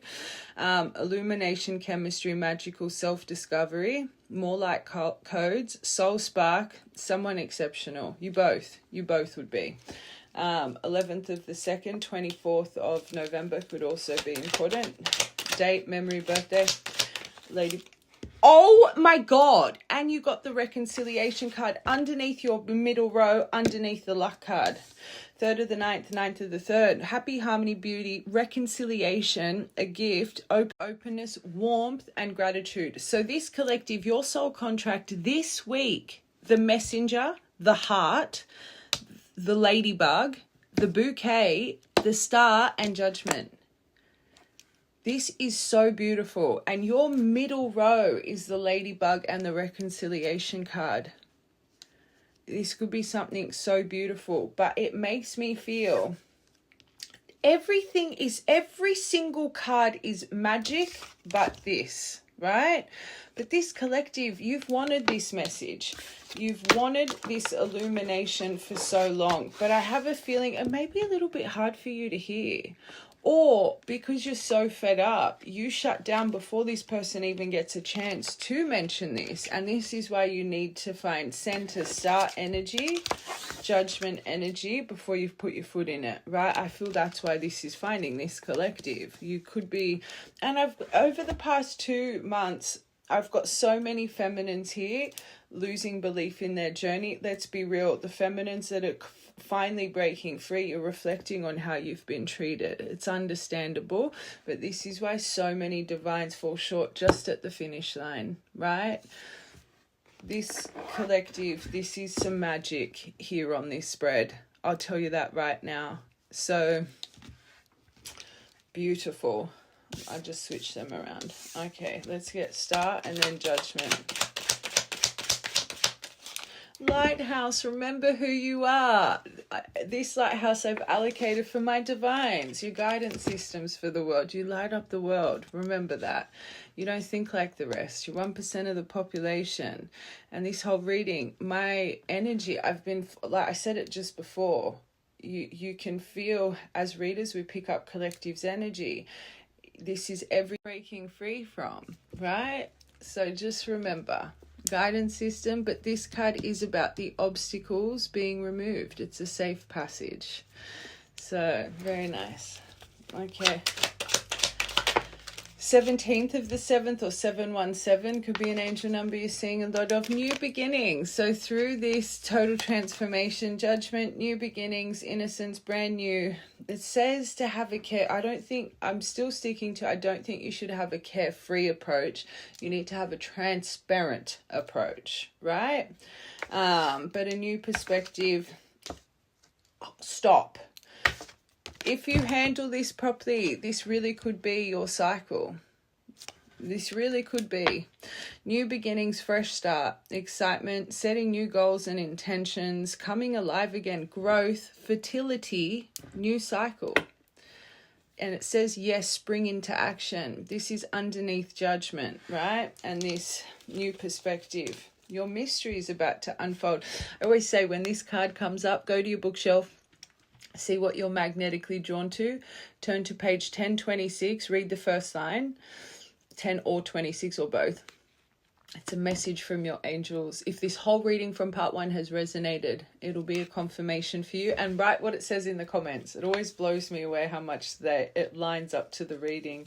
Illumination, chemistry, magical self-discovery, more like codes, soul spark, someone exceptional. You both would be. 11th of the 2nd, 24th of November could also be important. Date, memory, birthday, lady. Oh my God. And you got the reconciliation card underneath your middle row, underneath the luck card. 3rd of the 9th, 9th of the 3rd. Happy, harmony, beauty, reconciliation, a gift, openness, warmth, and gratitude. So this collective, your soul contract this week, the messenger, the heart, the ladybug, the bouquet, the star, and judgment. This is so beautiful. And your middle row is the ladybug and the reconciliation card. This could be something so beautiful, but it makes me feel every single card is magic, but this, right? But this collective, you've wanted this message. You've wanted this illumination for so long, but I have a feeling it may be a little bit hard for you to hear. Or because you're so fed up, you shut down before this person even gets a chance to mention this. And this is why you need to find center, star energy, judgment energy before you've put your foot in it, right? I feel that's why this is finding this collective. You could be, and over the past 2 months, I've got so many feminines here losing belief in their journey. Let's be real. The feminines that are finally breaking free, you're reflecting on how you've been treated. It's understandable, but this is why so many divines fall short just at the finish line, right? This collective, this is some magic here on this spread. I'll tell you that right now. So beautiful. I just switched them around. Okay, let's get star and then judgment. Lighthouse, remember who you are. This lighthouse I've allocated for my divines, your guidance systems for the world. You light up the world. Remember that. You don't think like the rest. You're 1% of the population. And this whole reading, my energy, I've been, like I said it just before, you can feel, as readers, we pick up collective's energy. This is every breaking free from, right? So just remember, guidance system, but this card is about the obstacles being removed. It's a safe passage. So very nice. Okay. 17th of the 7th or 717 could be an angel number you're seeing a lot of. New beginnings. So through this total transformation, judgment, new beginnings, innocence, brand new. It says to have a care. I don't think you should have a carefree approach. You need to have a transparent approach, right? But a new perspective. Stop. If you handle this properly, this really could be your cycle. This really could be. New beginnings, fresh start, excitement, setting new goals and intentions, coming alive again, growth, fertility, new cycle. And it says, yes, spring into action. This is underneath judgment, right? And this new perspective. Your mystery is about to unfold. I always say when this card comes up, go to your bookshelf. See what you're magnetically drawn to. Turn to page 1026. Read the first line. 10 or 26 or both. It's a message from your angels. If this whole reading from part 1 has resonated, it'll be a confirmation for you. And write what it says in the comments. It always blows me away how much it lines up to the reading.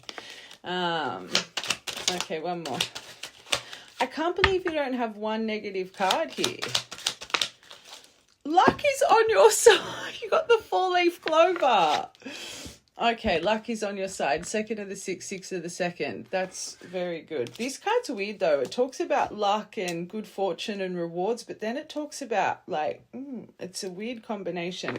Okay, one more. I can't believe you don't have one negative card here. Luck is on your side. You got the 4-leaf clover. Okay, luck is on your side. 2nd of the 6th, 6th of the 2nd. That's very good. This card's weird though. It talks about luck and good fortune and rewards, but then it talks about it's a weird combination.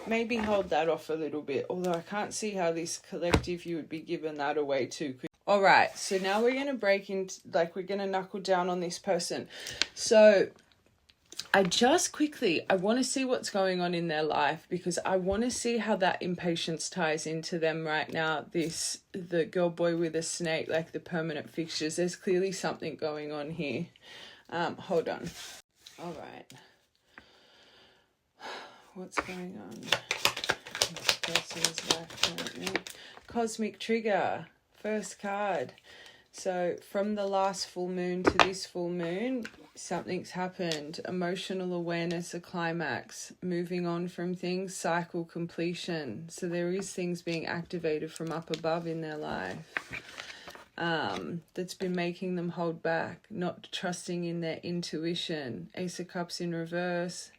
Maybe hold that off a little bit. Although I can't see how this collective you would be giving that away too. All right, so now we're going to break into, we're going to knuckle down on this person. So I want to see what's going on in their life, because I want to see how that impatience ties into them right now. The girl boy with a snake, like the permanent fixtures. There's clearly something going on here. Hold on. All right. What's going on? This person's life currently. Cosmic trigger. First card. So from the last full moon to this full moon, something's happened. Emotional awareness, a climax, moving on from things, cycle completion. So there is things being activated from up above in their life that's been making them hold back, not trusting in their intuition. Ace of Cups in reverse,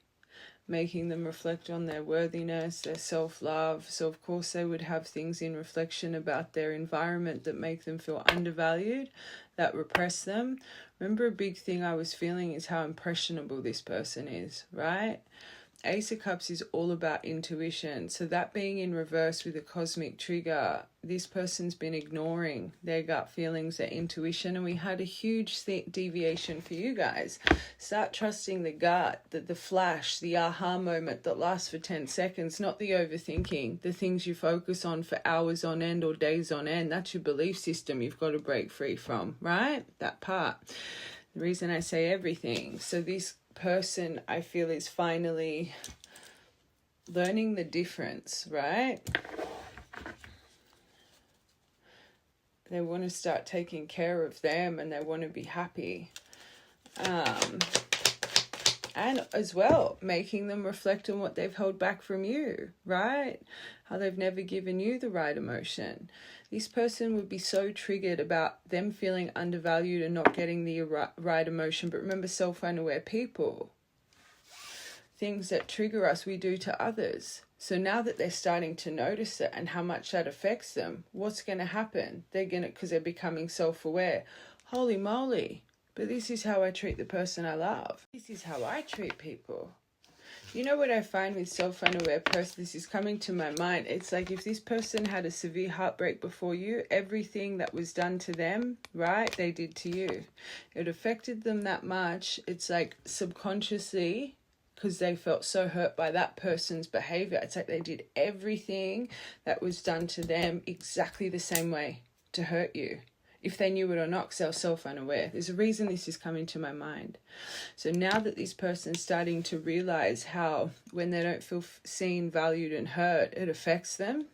making them reflect on their worthiness, their self-love. So of course they would have things in reflection about their environment that make them feel undervalued, that repress them. Remember, a big thing I was feeling is how impressionable this person is, right? Ace of Cups is all about intuition. So that being in reverse with a cosmic trigger, this person's been ignoring their gut feelings, their intuition, and we had a huge deviation for you guys. Start trusting the gut, the flash, the aha moment that lasts for 10 seconds, not the overthinking, the things you focus on for hours on end or days on end. That's your belief system you've got to break free from, right? That part. The reason I say everything. So this person, I feel, is finally learning the difference, right? They want to start taking care of them and they want to be happy. And as well, making them reflect on what they've held back from you, right? How they've never given you the right emotion. This person would be so triggered about them feeling undervalued and not getting the right emotion. But remember, self-unaware people, things that trigger us, we do to others. So now that they're starting to notice it and how much that affects them, what's going to happen? Because they're becoming self-aware. Holy moly. But this is how I treat the person I love. This is how I treat people. You know what I find with self-unaware person, this is coming to my mind, it's like if this person had a severe heartbreak before you, everything that was done to them, right, they did to you. It affected them that much. It's like subconsciously, because they felt so hurt by that person's behavior, it's like they did everything that was done to them exactly the same way to hurt you. If they knew it or not, because they were self-unaware. There's a reason this is coming to my mind. So now that this person's starting to realize how when they don't feel seen, valued and heard, it affects them.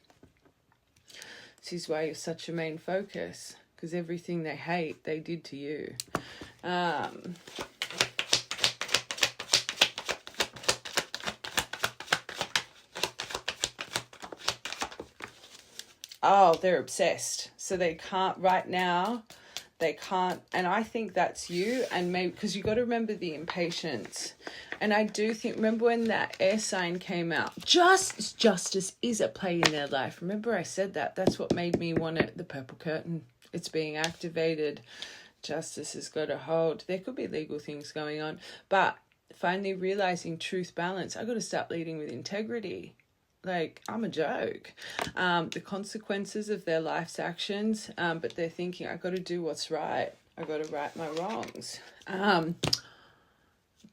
This is why you're such a main focus, because everything they hate, they did to you. Oh, they're obsessed. So they can't, right now, they can't. And I think that's you. And maybe, because you got to remember the impatience. And I do think, remember when that air sign came out? Justice is at play in their life. Remember I said that? That's what made me want it, the purple curtain. It's being activated. Justice has got a hold. There could be legal things going on. But finally realizing truth, balance. I got to start leading with integrity. Like, I'm a joke. The consequences of their life's actions, but they're thinking, I got to do what's right. I got to right my wrongs.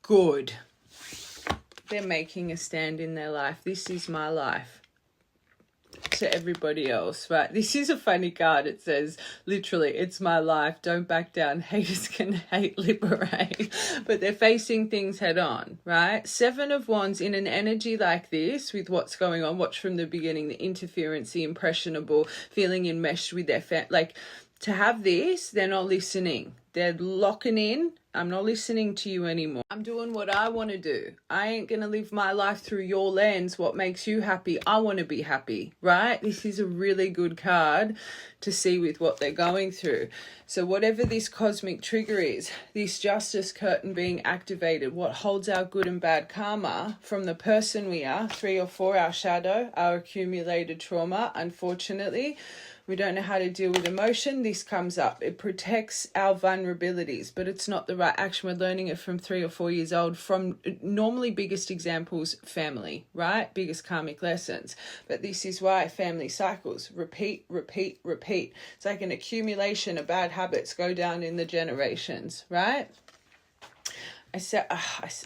Good. They're making a stand in their life. This is my life. To everybody else, right? This is a funny card. It says, literally, it's my life. Don't back down. Haters can hate, liberate. But they're facing things head on, right? 7 of Wands in an energy like this with what's going on. Watch from the beginning, the interference, the impressionable, feeling enmeshed with their like, to have this, they're not listening. They're locking in. I'm not listening to you anymore. I'm doing what I want to do. I ain't going to live my life through your lens. What makes you happy? I want to be happy, right? This is a really good card to see with what they're going through. So whatever this cosmic trigger is, this justice curtain being activated, what holds our good and bad karma from the person we are, 3 or 4, our shadow, our accumulated trauma, unfortunately, we don't know how to deal with emotion. This comes up. It protects our vulnerabilities, but it's not the right action. We're learning it from 3 or 4 years old. From normally biggest examples, family, right? Biggest karmic lessons. But this is why family cycles. Repeat, repeat, repeat. It's like an accumulation of bad habits go down in the generations, right?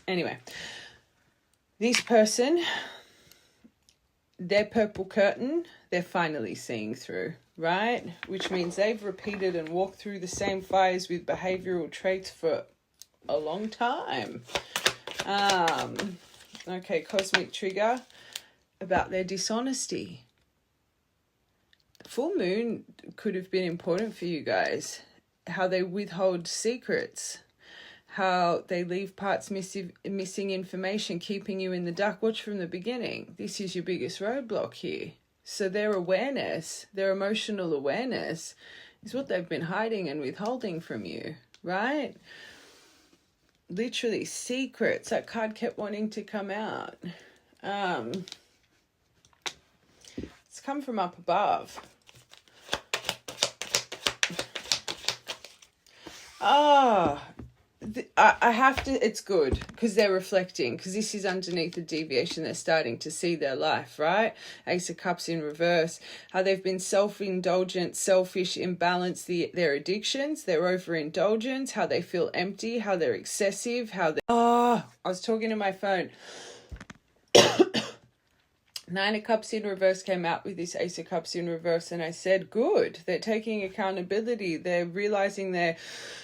Anyway, this person, their purple curtain, they're finally seeing through, right? Which means they've repeated and walked through the same fires with behavioral traits for a long time. Okay, cosmic trigger about their dishonesty. Full moon could have been important for you guys. How they withhold secrets. How they leave parts missing information, keeping you in the dark. Watch from the beginning. This is your biggest roadblock here. So their awareness, their emotional awareness, is what they've been hiding and withholding from you, right? Literally secrets. That card kept wanting to come out. It's come from up above. I have to, it's good because they're reflecting, because this is underneath the deviation. They're starting to see their life, right? Ace of Cups in reverse, how they've been self-indulgent, selfish, imbalanced, their addictions, their overindulgence, how they feel empty, how they're excessive, how they, I was talking to my phone. Nine of Cups in reverse came out with this Ace of Cups in reverse, and I said, good, they're taking accountability. They're realizing their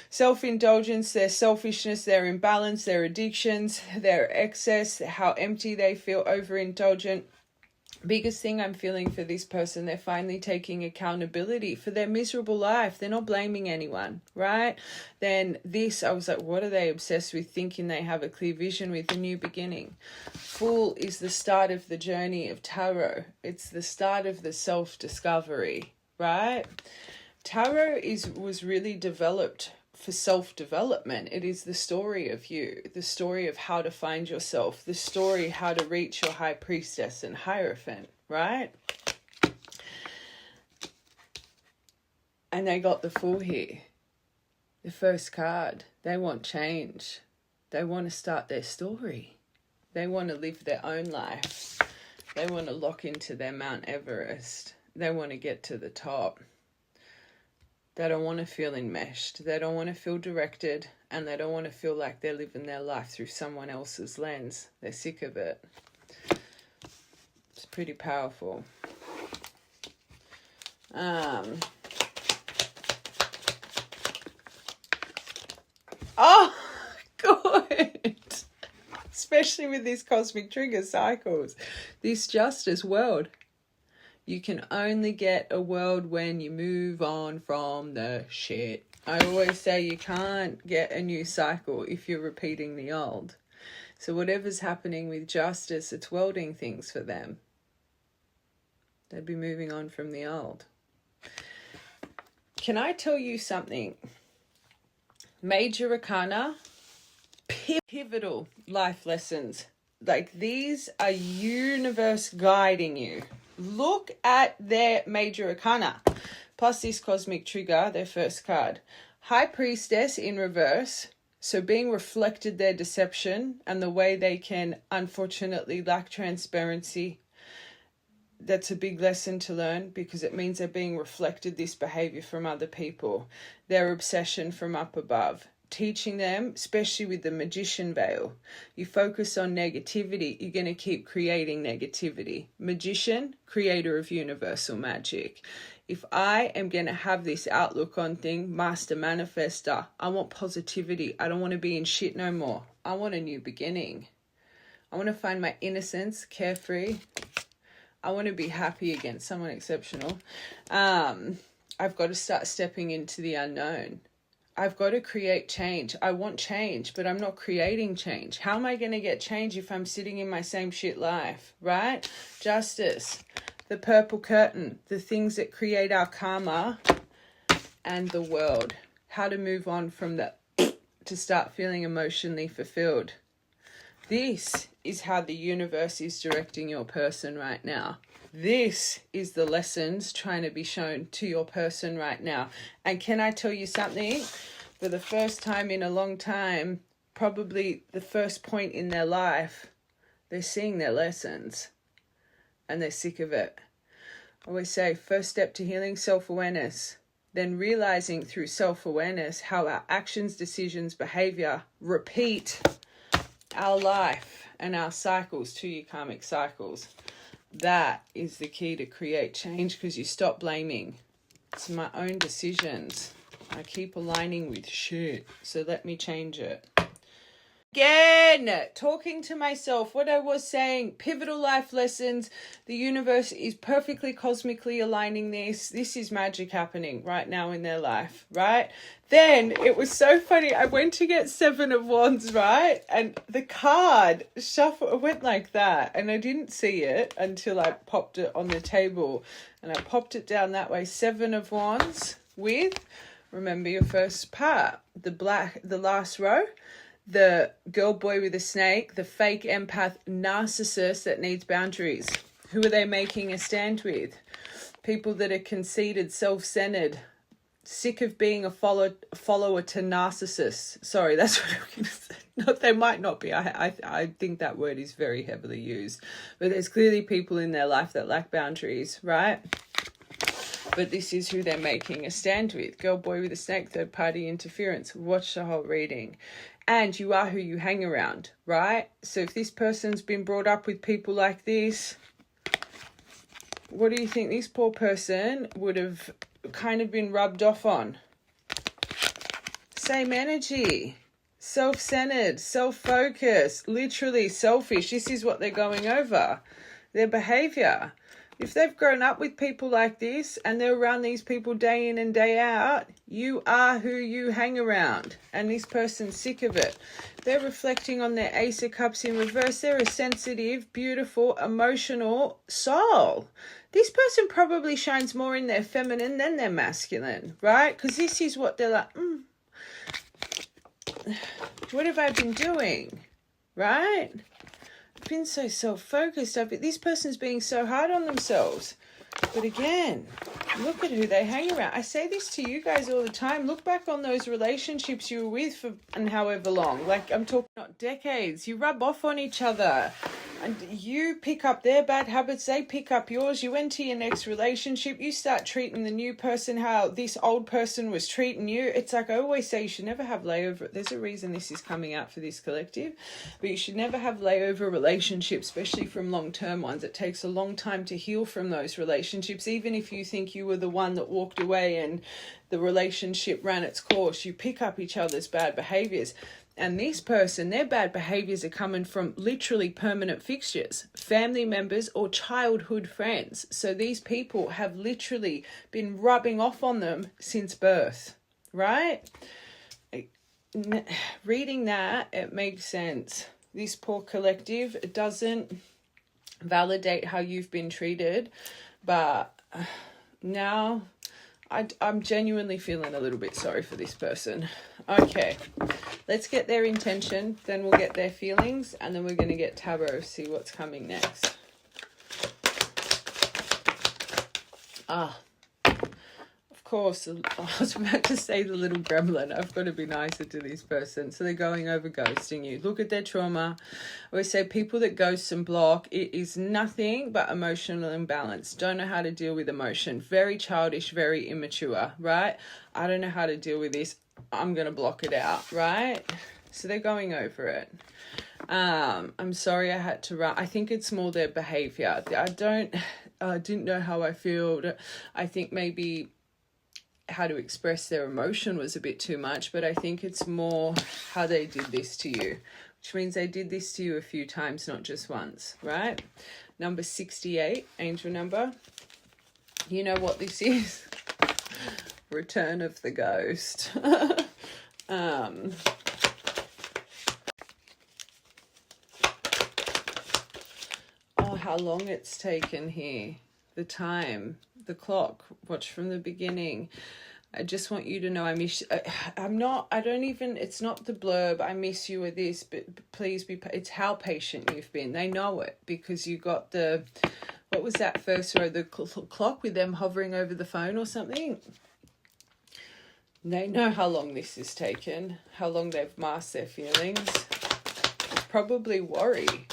self-indulgence, their selfishness, their imbalance, their addictions, their excess, how empty they feel, overindulgent. Biggest thing I'm feeling for this person, they're finally taking accountability for their miserable life. They're not blaming anyone, right? Then this, I was like, what are they obsessed with, thinking they have a clear vision with a new beginning? Fool is the start of the journey of tarot. It's the start of the self-discovery, right? Tarot was really developed for self-development. It is the story of you, the story of how to find yourself, the story how to reach your high priestess and hierophant, right? And they got the Fool here, the first card. They want change. They want to start their story. They want to live their own life. They want to lock into their Mount Everest. They want to get to the top. They don't want to feel enmeshed. They don't want to feel directed, and they don't want to feel like they're living their life through someone else's lens. They're sick of it. It's pretty powerful. Oh, good. Especially with these cosmic trigger cycles. This justice world. You can only get a world when you move on from the shit. I always say you can't get a new cycle if you're repeating the old. So whatever's happening with justice, it's welding things for them. They'd be moving on from the old. Can I tell you something? Major Arcana, pivotal life lessons. Like, these are universe guiding you. Look at their Major Arcana, plus this cosmic trigger, their first card. High Priestess in reverse, so being reflected their deception and the way they can unfortunately lack transparency. That's a big lesson to learn, because it means they're being reflected this behavior from other people. Their obsession from up above. Teaching them, especially with the Magician veil, you focus on negativity, you're going to keep creating negativity. Magician, creator of universal magic. If I am going to have this outlook on thing, master manifester, I want positivity. I don't want to be in shit no more. I want a new beginning. I want to find my innocence, carefree. I want to be happy again, someone exceptional. I've got to start stepping into the unknown. I've got to create change. I want change, but I'm not creating change. How am I going to get change if I'm sitting in my same shit life, right? Justice, the purple curtain, the things that create our karma, and the world. How to move on from that to start feeling emotionally fulfilled. This is how the universe is directing your person right now. This is the lessons trying to be shown to your person right now. And can I tell you something? For the first time in a long time, probably the first point in their life, they're seeing their lessons and they're sick of it. I always say, first step to healing, self-awareness. Then realizing through self-awareness how our actions, decisions, behavior repeat our life and our cycles, 2-year karmic cycles. That is the key to create change, because you stop blaming. It's my own decisions. I keep aligning with shit, so let me change it. Again, talking to myself, what I was saying, pivotal life lessons. The universe is perfectly cosmically aligning this. This is magic happening right now in their life, right? Then it was so funny. I went to get Seven of Wands, right? And the card shuffle went like that. And I didn't see it until I popped it on the table. And I popped it down that way. Seven of Wands with, remember your first part, the last row. The girl, boy with a snake, the fake empath narcissist that needs boundaries. Who are they making a stand with? People that are conceited, self-centered, sick of being a follower to narcissists. Sorry, that's what I'm going to say. No, they might not be. I think that word is very heavily used. But there's clearly people in their life that lack boundaries, right? But this is who they're making a stand with. Girl, boy with a snake, third party interference. Watch the whole reading. And you are who you hang around, right? So if this person's been brought up with people like this, what do you think this poor person would have kind of been rubbed off on? Same energy. Self-centered, self-focused, literally selfish. This is what they're going over. Their behavior. If they've grown up with people like this and they're around these people day in and day out, you are who you hang around. And this person's sick of it. They're reflecting on their Ace of Cups in reverse. They're a sensitive, beautiful, emotional soul. This person probably shines more in their feminine than their masculine, right? Because this is what they're like, what have I been doing, right? Been so self-focused. This person's being so hard on themselves. But again, look at who they hang around. I say this to you guys all the time. Look back on those relationships you were with for and however long. Like, I'm talking not decades. You rub off on each other. And you pick up their bad habits, they pick up yours. You enter your next relationship, you start treating the new person how this old person was treating you. It's like I always say, you should never have layover. There's a reason this is coming out for this collective, but you should never have layover relationships, especially from long-term ones. It takes a long time to heal from those relationships. Even if you think you were the one that walked away and the relationship ran its course, you pick up each other's bad behaviors. And this person, their bad behaviors are coming from literally permanent fixtures, family members or childhood friends. So these people have literally been rubbing off on them since birth, right? Reading that, it makes sense. This poor collective, it doesn't validate how you've been treated, but now I'm genuinely feeling a little bit sorry for this person. Okay, let's get their intention, then we'll get their feelings, and then we're going to get tarot, see what's coming next. Of course, I was about to say the little gremlin. I've got to be nicer to this person. So they're going over ghosting you. Look at their trauma. I always say people that ghost and block, it is nothing but emotional imbalance. Don't know how to deal with emotion. Very childish, very immature, right? I don't know how to deal with this. I'm going to block it out, right? So they're going over it. I'm sorry I had to run. I think it's more their behavior. I didn't know how I feel. I think maybe how to express their emotion was a bit too much, but I think it's more how they did this to you, which means they did this to you a few times, not just once, right? Number 68, angel number. You know what this is? Return of the ghost. Oh, how long it's taken here. The time, the clock, watch from the beginning. I just want you to know I miss you. It's not the blurb, I miss you or this, but please it's how patient you've been. They know it because you got what was that first row, the clock with them hovering over the phone or something? They know how long this has taken, how long they've masked their feelings. It's probably worry.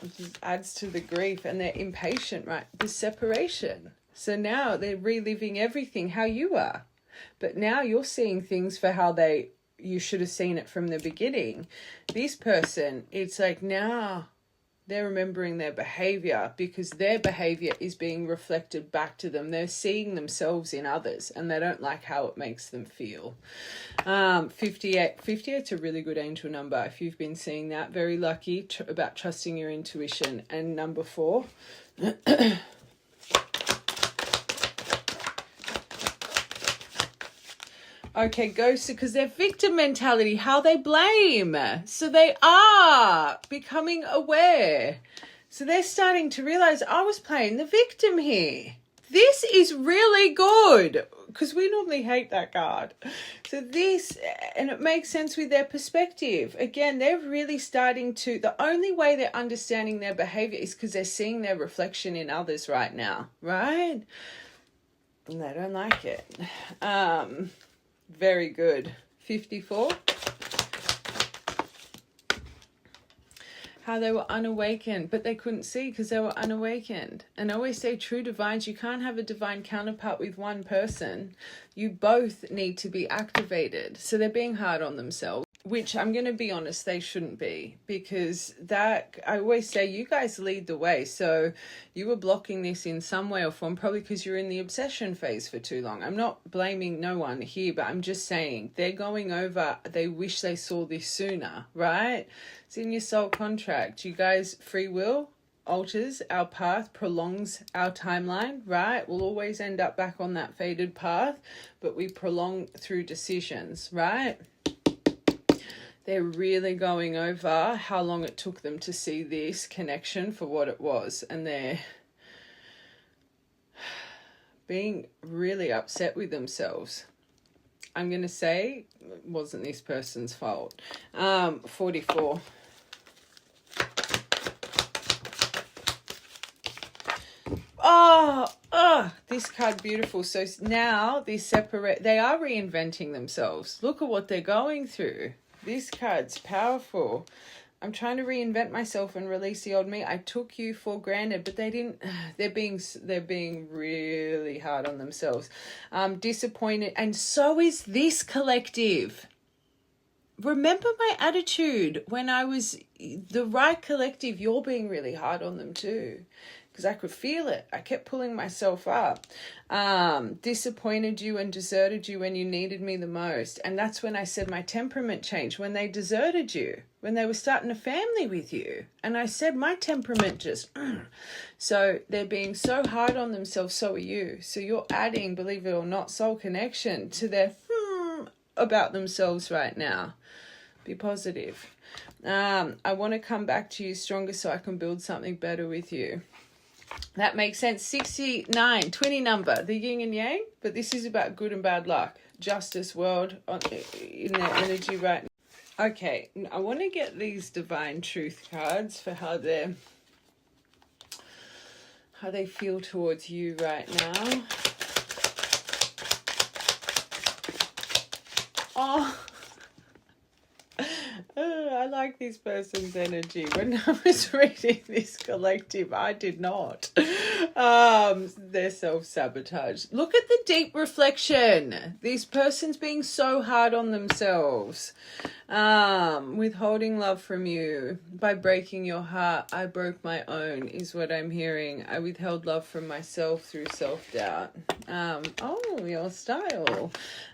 It just adds to the grief, and they're impatient, right? The separation. So now they're reliving everything, how you are. But now you're seeing things for how you should have seen it from the beginning. This person, it's like now They're remembering their behavior because their behavior is being reflected back to them. They're seeing themselves in others and they don't like how it makes them feel. 58. 58's a really good angel number. If you've been seeing that, very lucky about trusting your intuition. And number 4. Okay, ghosts, because their victim mentality, how they blame. So they are becoming aware. So they're starting to realize I was playing the victim here. This is really good because we normally hate that card. So this, and it makes sense with their perspective. Again, they're really starting to, the only way they're understanding their behavior is because they're seeing their reflection in others right now, right? And they don't like it. Very good. 54. How they were unawakened, but they couldn't see because they were unawakened. And I always say, true divines, you can't have a divine counterpart with one person. You both need to be activated. So they're being hard on themselves, which I'm going to be honest, they shouldn't be, because that, I always say, you guys lead the way. So you were blocking this in some way or form, probably because you're in the obsession phase for too long. I'm not blaming no one here, but I'm just saying they're going over, they wish they saw this sooner, right? It's in your soul contract. You guys, free will alters our path, prolongs our timeline, right? We'll always end up back on that faded path, but we prolong through decisions, right? They're really going over how long it took them to see this connection for what it was. And they're being really upset with themselves. I'm going to say it wasn't this person's fault. 44. This card, beautiful. So now they are reinventing themselves. Look at what they're going through. This card's powerful. I'm trying to reinvent myself and release the old me. I took you for granted, but they didn't. They're being really hard on themselves. Disappointed, and so is this collective. Remember my attitude when I was the right collective. You're being really hard on them too, because I could feel it. I kept pulling myself up. Disappointed you and deserted you when you needed me the most. And that's when I said my temperament changed, when they deserted you, when they were starting a family with you. And I said my temperament just... So they're being so hard on themselves, so are you. So you're adding, believe it or not, soul connection to their about themselves right now. Be positive. I want to come back to you stronger so I can build something better with you. That makes sense. 69, 20 number, the yin and yang, but this is about good and bad luck. Justice world in their energy right now. Okay, I want to get these divine truth cards for how they feel towards you right now. Oh, I like this person's energy. When I was reading this collective, I did not. They're self-sabotage. Look at the deep reflection. This person's being so hard on themselves. Withholding love from you. By breaking your heart, I broke my own, is what I'm hearing. I withheld love from myself through self-doubt. Your style.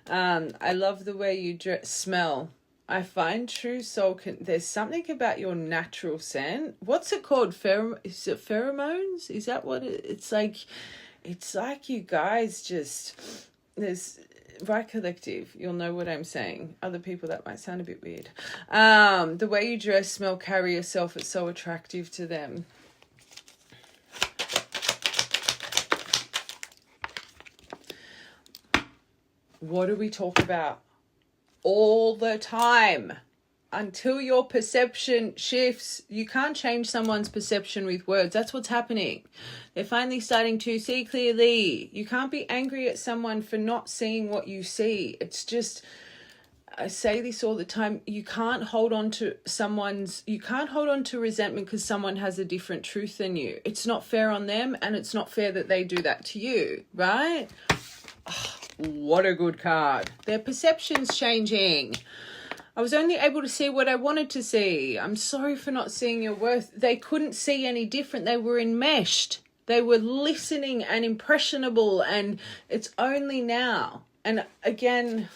I love the way you smell. I find true soul. There's something about your natural scent. What's it called? Is it pheromones? Is that what it's like? It's like you guys just... There's... Right collective, you'll know what I'm saying. Other people, that might sound a bit weird. The way you dress, smell, carry yourself, it's so attractive to them. What do we talk about all the time? Until your perception shifts, you can't change someone's perception with words. That's what's happening. They're finally starting to see clearly. You can't be angry at someone for not seeing what you see. It's just, I say this all the time, you can't hold on to resentment because someone has a different truth than you. It's not fair on them, and it's not fair that they do that to you, right? Oh, what a good card. Their perception's changing. I was only able to see what I wanted to see. I'm sorry for not seeing your worth. They couldn't see any different. They were enmeshed. They were listening and impressionable, and it's only now. And again,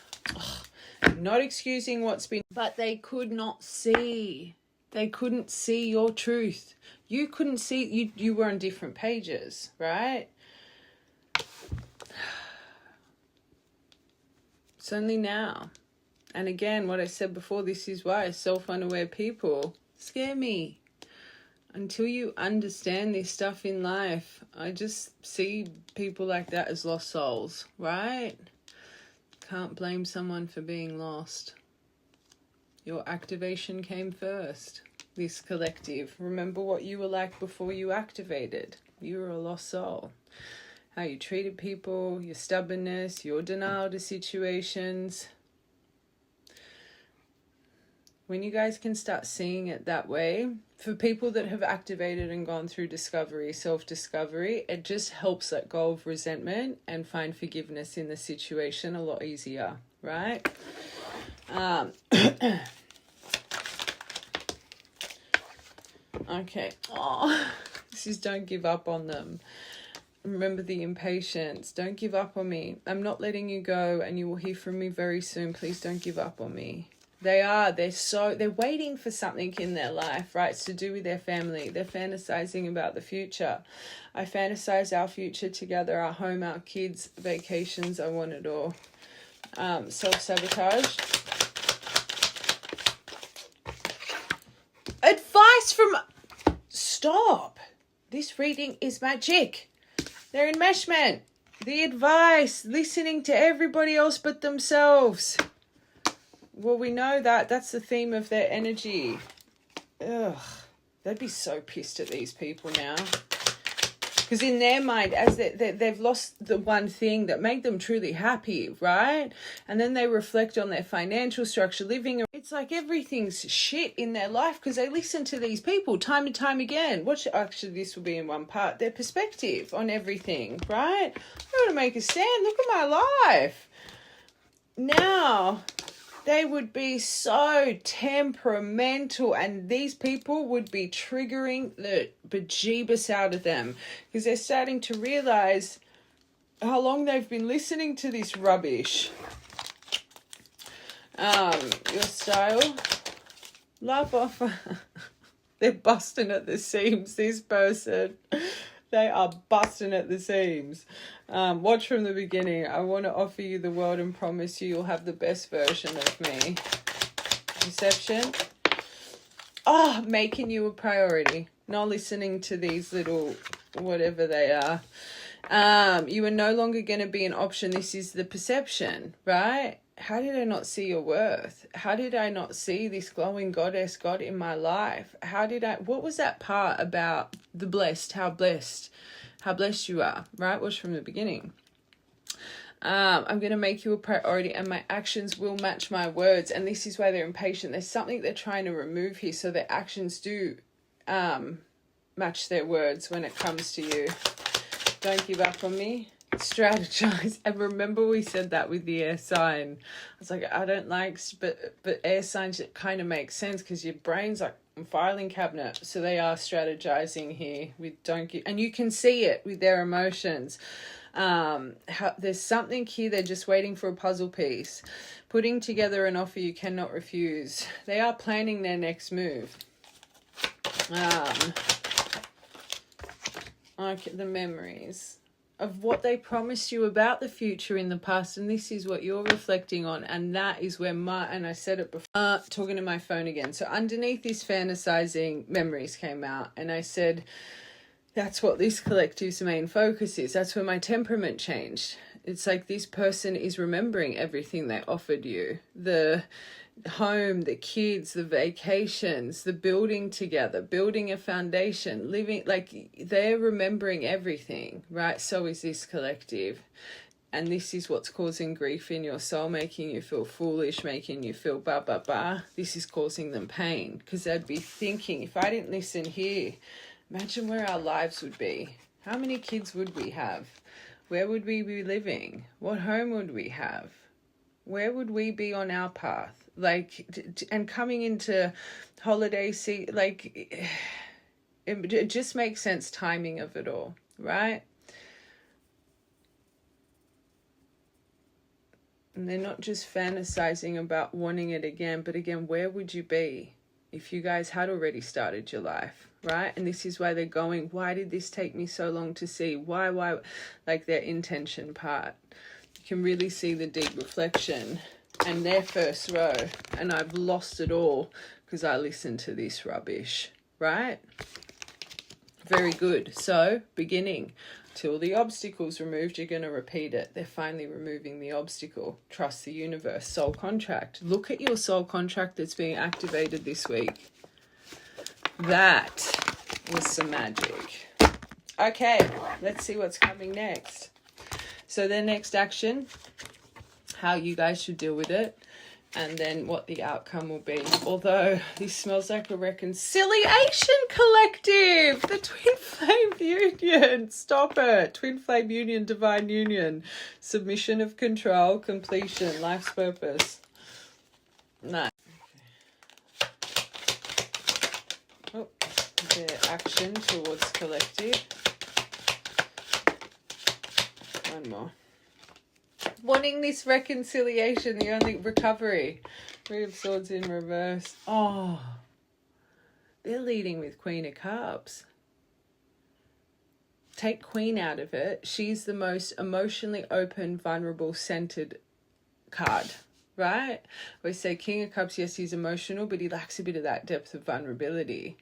not excusing what's been, but they could not see. They couldn't see your truth. You couldn't see, you were on different pages, right? It's only now. And again, what I said before, this is why self-unaware people scare me. Until you understand this stuff in life, I just see people like that as lost souls, right? Can't blame someone for being lost. Your activation came first, this collective. Remember what you were like before you activated. You were a lost soul. How you treated people, your stubbornness, your denial to situations. When you guys can start seeing it that way, for people that have activated and gone through discovery, self-discovery, it just helps let go of resentment and find forgiveness in the situation a lot easier, right? Okay. Oh, this is don't give up on them. Remember the impatience. Don't give up on me. I'm not letting you go, and you will hear from me very soon. Please don't give up on me. They're waiting for something in their life, right? It's to do with their family. They're fantasizing about the future. I fantasize our future together, our home, our kids, vacations. I want it all. Self-sabotage. Advice from... Stop. This reading is magic. They're enmeshment. The advice. Listening to everybody else but themselves. Well, we know that. That's the theme of their energy. Ugh. They'd be so pissed at these people now. Because in their mind, as they've lost the one thing that made them truly happy, right? And then they reflect on their financial structure, living. It's like everything's shit in their life because they listen to these people time and time again. Actually, this will be in one part. Their perspective on everything, right? I want to make a stand. Look at my life. Now... they would be so temperamental, and these people would be triggering the bejeebus out of them because they're starting to realize how long they've been listening to this rubbish. Your style, love offer. They're busting at the seams, this person. They are busting at the seams. Watch from the beginning. I want to offer you the world and promise you'll have the best version of me. Perception. Making you a priority. Not listening to these little whatever they are. You are no longer going to be an option. This is the perception, right? How did I not see your worth? How did I not see this glowing goddess God in my life? What was that part about the blessed, how blessed you are, right? Was from the beginning. I'm going to make you a priority and my actions will match my words. And this is why they're impatient. There's something they're trying to remove here so their actions do match their words when it comes to you. Don't give up on me. Strategize. And remember we said that with the air sign. I was like, I don't like, but air signs, it kind of makes sense because your brain's like a filing cabinet. So they are strategizing here with don't give, and you can see it with their emotions. There's something here. They're just waiting for a puzzle piece, putting together an offer you cannot refuse. They are planning their next move. Okay, the memories of what they promised you about the future in the past, and this is what you're reflecting on, and that is where and I said it before, talking to my phone again. So underneath this fantasizing, memories came out, and I said, that's what this collective's main focus is. That's where my temperament changed. It's like this person is remembering everything they offered you. The home, the kids, the vacations, the building together, building a foundation, living, like they're remembering everything, right? So is this collective. And this is what's causing grief in your soul, making you feel foolish, making you feel This is causing them pain because they'd be thinking, if I didn't listen here, imagine where our lives would be. How many kids would we have? Where would we be living? What home would we have? Where would we be on our path? and coming into holiday season, it just makes sense, timing of it all, right? And they're not just fantasizing about wanting it again, but again, where would you be if you guys had already started your life, right? And this is why they're going, why did this take me so long to see? Why, like their intention part. You can really see the deep reflection and their first row. And I've lost it all because I listened to this rubbish, right? Very good. So, beginning. Till the obstacle's removed, you're going to repeat it. They're finally removing the obstacle. Trust the universe. Soul contract. Look at your soul contract that's being activated this week. That was some magic. Okay, let's see what's coming next. So their next action, how you guys should deal with it, and then what the outcome will be. Although this smells like a reconciliation collective. The Twin Flame Union. Stop it. Twin Flame Union, Divine Union. Submission of control, completion, life's purpose. Nice. Oh, their action towards collective. One more. Wanting this reconciliation, the only recovery. Three of Swords in reverse. Oh, they're leading with Queen of Cups. Take Queen out of it. She's the most emotionally open, vulnerable, centered card, right? We say King of Cups, yes, he's emotional, but he lacks a bit of that depth of vulnerability.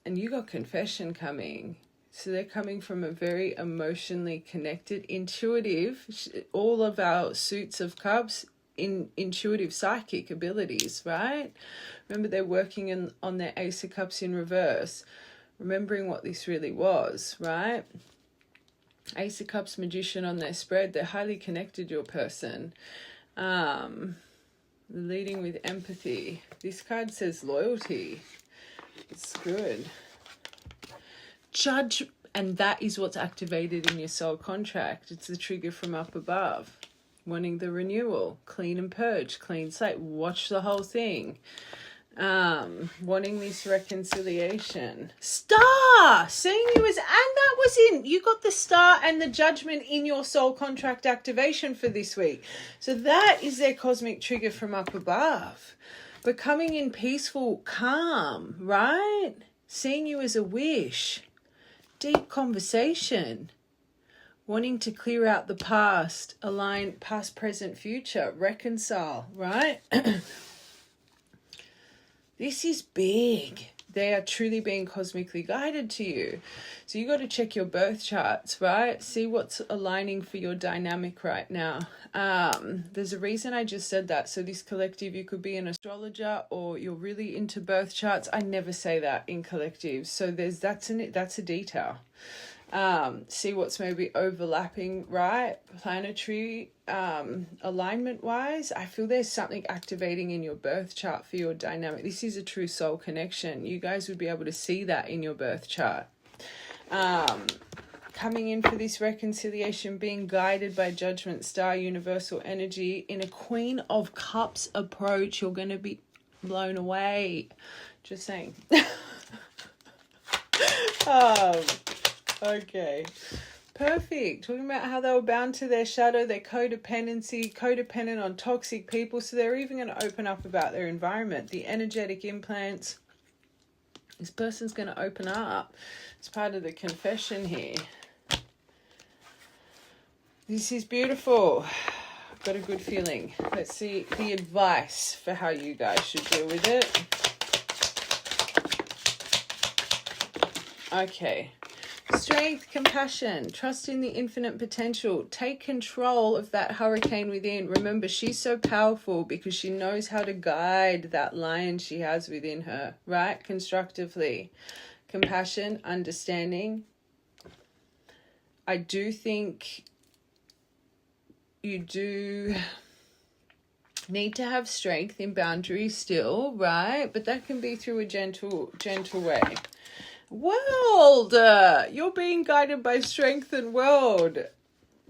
And you got confession coming. So they're coming from a very emotionally connected, intuitive, all of our suits of cups, intuitive psychic abilities, right? Remember, they're working on their Ace of Cups in reverse, remembering what this really was, right? Ace of Cups, Magician on their spread. They're highly connected, your person. Leading with empathy. This card says loyalty. It's good. Judge, and that is what's activated in your soul contract. It's the trigger from up above. Wanting the renewal, clean and purge, clean slate, watch the whole thing. Wanting this reconciliation. Star! Seeing you as, and that was you got the star and the judgment in your soul contract activation for this week. So that is their cosmic trigger from up above. Becoming in peaceful calm, right? Seeing you as a wish. Deep conversation, wanting to clear out the past, align past, present, future, reconcile, right? This is big. They are truly being cosmically guided to you. So you got to check your birth charts, right? See what's aligning for your dynamic right now. There's a reason I just said that. So this collective, you could be an astrologer or you're really into birth charts. I never say that in collectives. So that's a detail. See what's maybe overlapping, right? Planetary alignment wise, I feel there's something activating in your birth chart for your dynamic. This is a true soul connection. You guys would be able to see that in your birth chart. Coming in for this reconciliation, being guided by judgment, star, universal energy in a Queen of Cups approach. You're going to be blown away. Just saying. Okay. Perfect. Talking about how they were bound to their shadow, their codependent on toxic people. So they're even going to open up about their environment. The energetic implants. This person's going to open up. It's part of the confession here. This is beautiful. I've got a good feeling. Let's see the advice for how you guys should deal with it. Okay. Strength, compassion, trust in the infinite potential. Take control of that hurricane within. Remember, she's so powerful because she knows how to guide that lion she has within her, right? Constructively. Compassion, understanding. I do think you do need to have strength in boundaries still, right? But that can be through a gentle way. World, you're being guided by strength and world.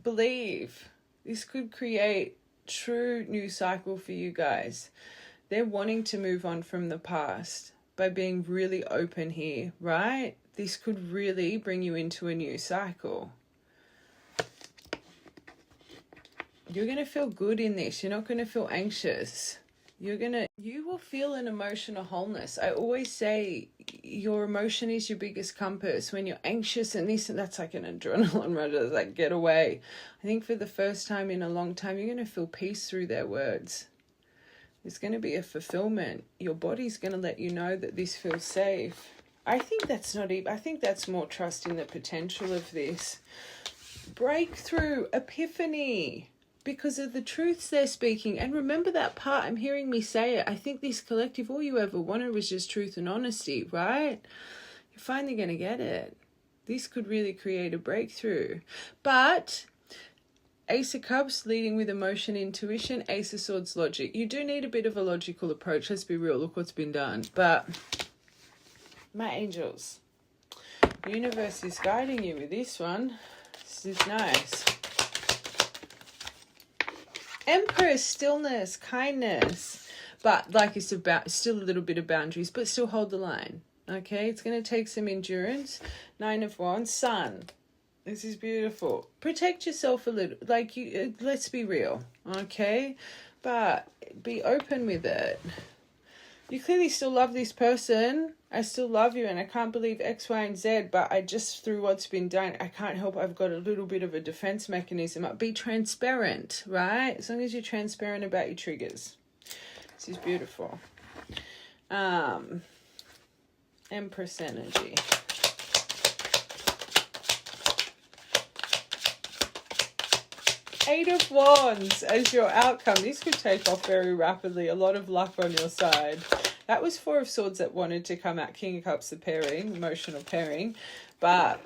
Believe. This could create true new cycle for you guys. They're wanting to move on from the past by being really open here, right? This could really bring you into a new cycle. You're going to feel good in this. You're not going to feel anxious. You will feel an emotional wholeness. I always say your emotion is your biggest compass. When you're anxious and this and that's like an adrenaline rush, it's like get away. I think for the first time in a long time, you're going to feel peace through their words. There's going to be a fulfillment. Your body's going to let you know that this feels safe. I think that's not even, I think that's more trust in the potential of this. Breakthrough, epiphany, because of the truths they're speaking. And remember that part, I'm hearing me say it. I think this collective, all you ever wanted was just truth and honesty, right? You're finally going to get it. This could really create a breakthrough. But Ace of Cups leading with emotion, intuition, Ace of Swords, logic. You do need a bit of a logical approach. Let's be real. Look what's been done. But my angels, the universe is guiding you with this one. This is nice. Empress, stillness, kindness. But like it's about still a little bit of boundaries, but still hold the line. Okay, it's going to take some endurance. 9 of Wands, Sun. This is beautiful. Protect yourself a little. Like you, let's be real. Okay, but be open with it. You clearly still love this person. I still love you and I can't believe X, Y, and Z, but I just, through what's been done, I can't help, I've got a little bit of a defense mechanism. Be transparent, right? As long as you're transparent about your triggers. This is beautiful. Empress energy. Eight of Wands as your outcome. This could take off very rapidly. A lot of luck on your side. That was 4 of Swords that wanted to come out. King of Cups, the pairing, emotional pairing. But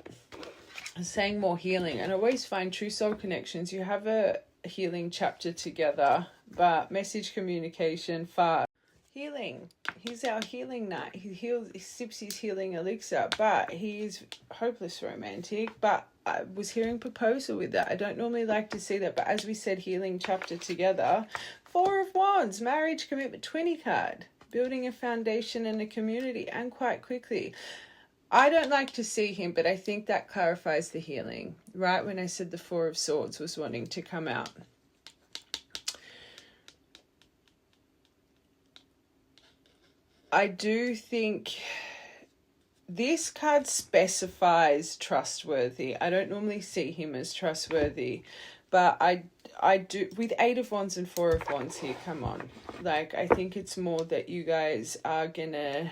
I'm saying more healing. And I always find true soul connections. You have a healing chapter together. But message communication, far. Healing. He's our healing knight. He sips his healing elixir. But he is hopeless romantic. But I was hearing proposal with that. I don't normally like to see that. But as we said, healing chapter together. 4 of Wands, marriage, commitment, 20 card. Building a foundation and a community, and quite quickly. I don't like to see him, but I think that clarifies the healing. Right when I said the 4 of Swords was wanting to come out. I do think this card specifies trustworthy. I don't normally see him as trustworthy, but I do, with 8 of Wands and 4 of Wands here, come on. Like, I think it's more that you guys are gonna,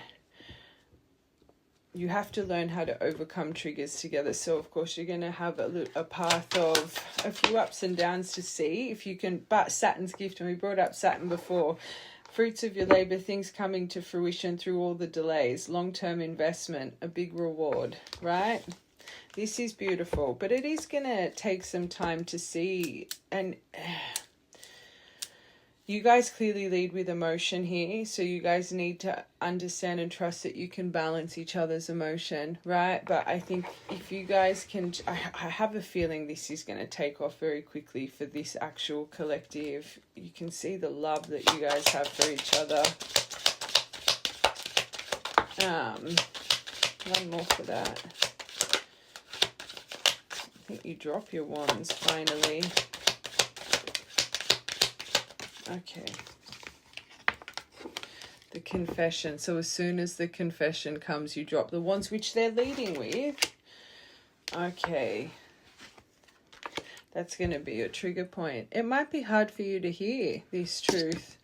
you have to learn how to overcome triggers together. So, of course, you're gonna have a path of a few ups and downs to see if you can, but Saturn's gift, and we brought up Saturn before, fruits of your labor, things coming to fruition through all the delays, long-term investment, a big reward, right? This is beautiful, but it is going to take some time to see. And you guys clearly lead with emotion here. So you guys need to understand and trust that you can balance each other's emotion, right? But I think if you guys can, I have a feeling this is going to take off very quickly for this actual collective. You can see the love that you guys have for each other. One more for that. I think you drop your wands finally. Okay. The confession. So as soon as the confession comes, you drop the wands, which they're leading with. Okay. That's going to be a trigger point. It might be hard for you to hear this truth.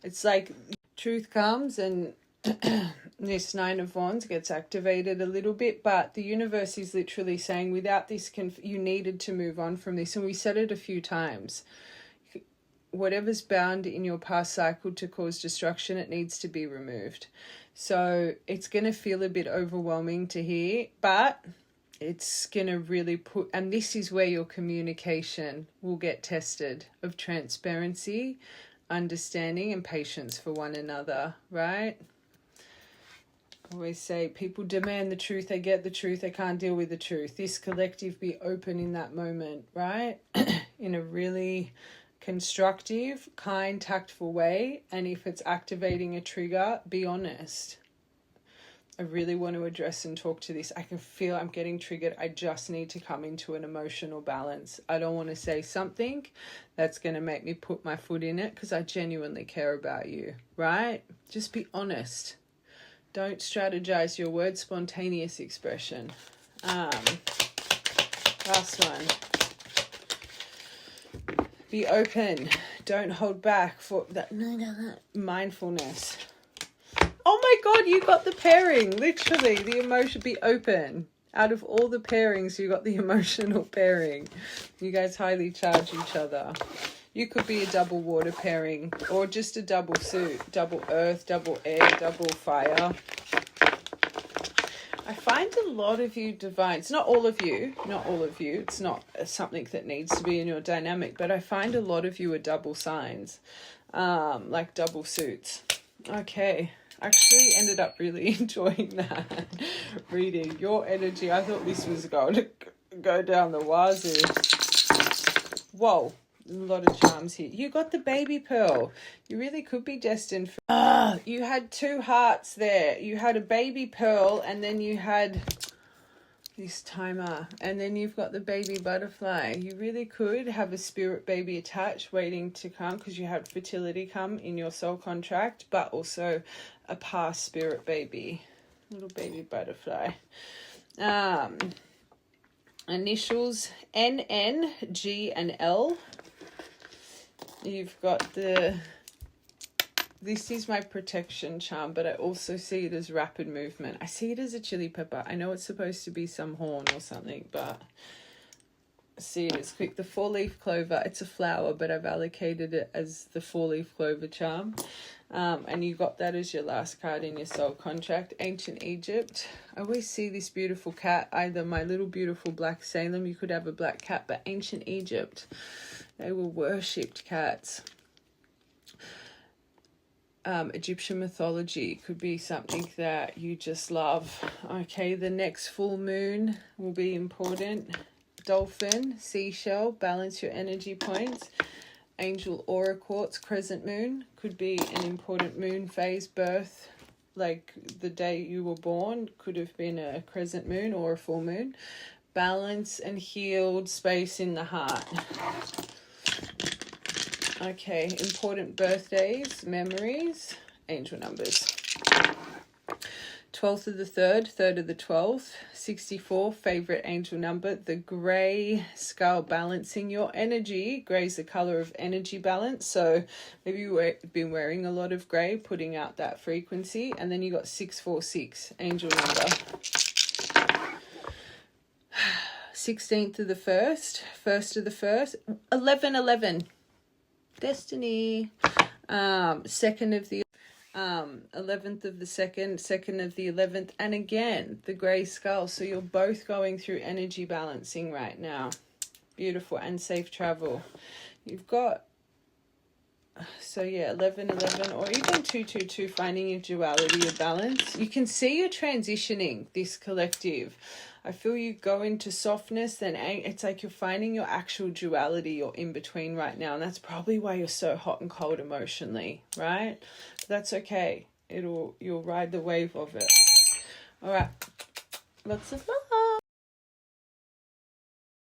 It's like truth comes and this 9 of Wands gets activated a little bit, but the universe is literally saying without this, you needed to move on from this. And we said it a few times. Whatever's bound in your past cycle to cause destruction, it needs to be removed. So it's going to feel a bit overwhelming to hear, but it's going to really put, and this is where your communication will get tested, of transparency, understanding, and patience for one another, right? I always say people demand the truth, they get the truth, they can't deal with the truth. This collective, be open in that moment, right? In a really constructive, kind, tactful way. And if it's activating a trigger, be honest. I really want to address and talk to this. I can feel I'm getting triggered. I just need to come into an emotional balance. I don't want to say something that's going to make me put my foot in it because I genuinely care about you, right? Just be honest. Don't strategize your words, spontaneous expression. Last one. Be open. Don't hold back for that. Mindfulness. Oh my God, you got the pairing. Literally, the emotion. Be open. Out of all the pairings, you got the emotional pairing. You guys highly charge each other. You could be a double water pairing or just a double suit. Double earth, double air, double fire. I find a lot of you divines, not all of you, it's not something that needs to be in your dynamic, but I find a lot of you are double signs, like double suits. Okay, actually ended up really enjoying that reading. Your energy, I thought this was going to go down the wazoo. Whoa. A lot of charms here. You got the baby pearl. You really could be destined for... you had two hearts there. You had a baby pearl and then you had this timer. And then you've got the baby butterfly. You really could have a spirit baby attached waiting to come because you had fertility come in your soul contract, but also a past spirit baby. Little baby butterfly. Initials N, N, G, and L. You've got this is my protection charm, but I also see it as rapid movement. I see it as a chili pepper. I know it's supposed to be some horn or something, but I see it as quick. The 4-leaf clover, it's a flower, but I've allocated it as the 4-leaf clover charm. And you got that as your last card in your soul contract. Ancient Egypt. I always see this beautiful cat, either my little beautiful black Salem, you could have a black cat, but Ancient Egypt. They were worshipped cats. Egyptian mythology could be something that you just love. Okay, the next full moon will be important. Dolphin, seashell, balance your energy points. Angel aura quartz, crescent moon could be an important moon phase birth. Like the day you were born could have been a crescent moon or a full moon. Balance and healed space in the heart. Okay, important birthdays, memories, angel numbers. 12th of the 3rd, 3rd of the 12th, 64, favorite angel number, the grey skull, balancing your energy. Grey is the color of energy balance, so maybe you've been wearing a lot of grey, putting out that frequency. And then you got 646, angel number. 16th of the 1st, 1st of the 1st, 1111. Destiny. 2nd of the 11th of the 2nd, 2nd of the 11th, and again the grey skull. So you're both going through energy balancing right now. Beautiful. And safe travel. You've got, so yeah, 1111 or even 222, finding your duality, your balance. You can see you're transitioning, this collective. I feel you go into softness, then it's like you're finding your actual duality, you're in between right now. And that's probably why you're so hot and cold emotionally, right? But that's okay. You'll ride the wave of it. All right. Lots of love.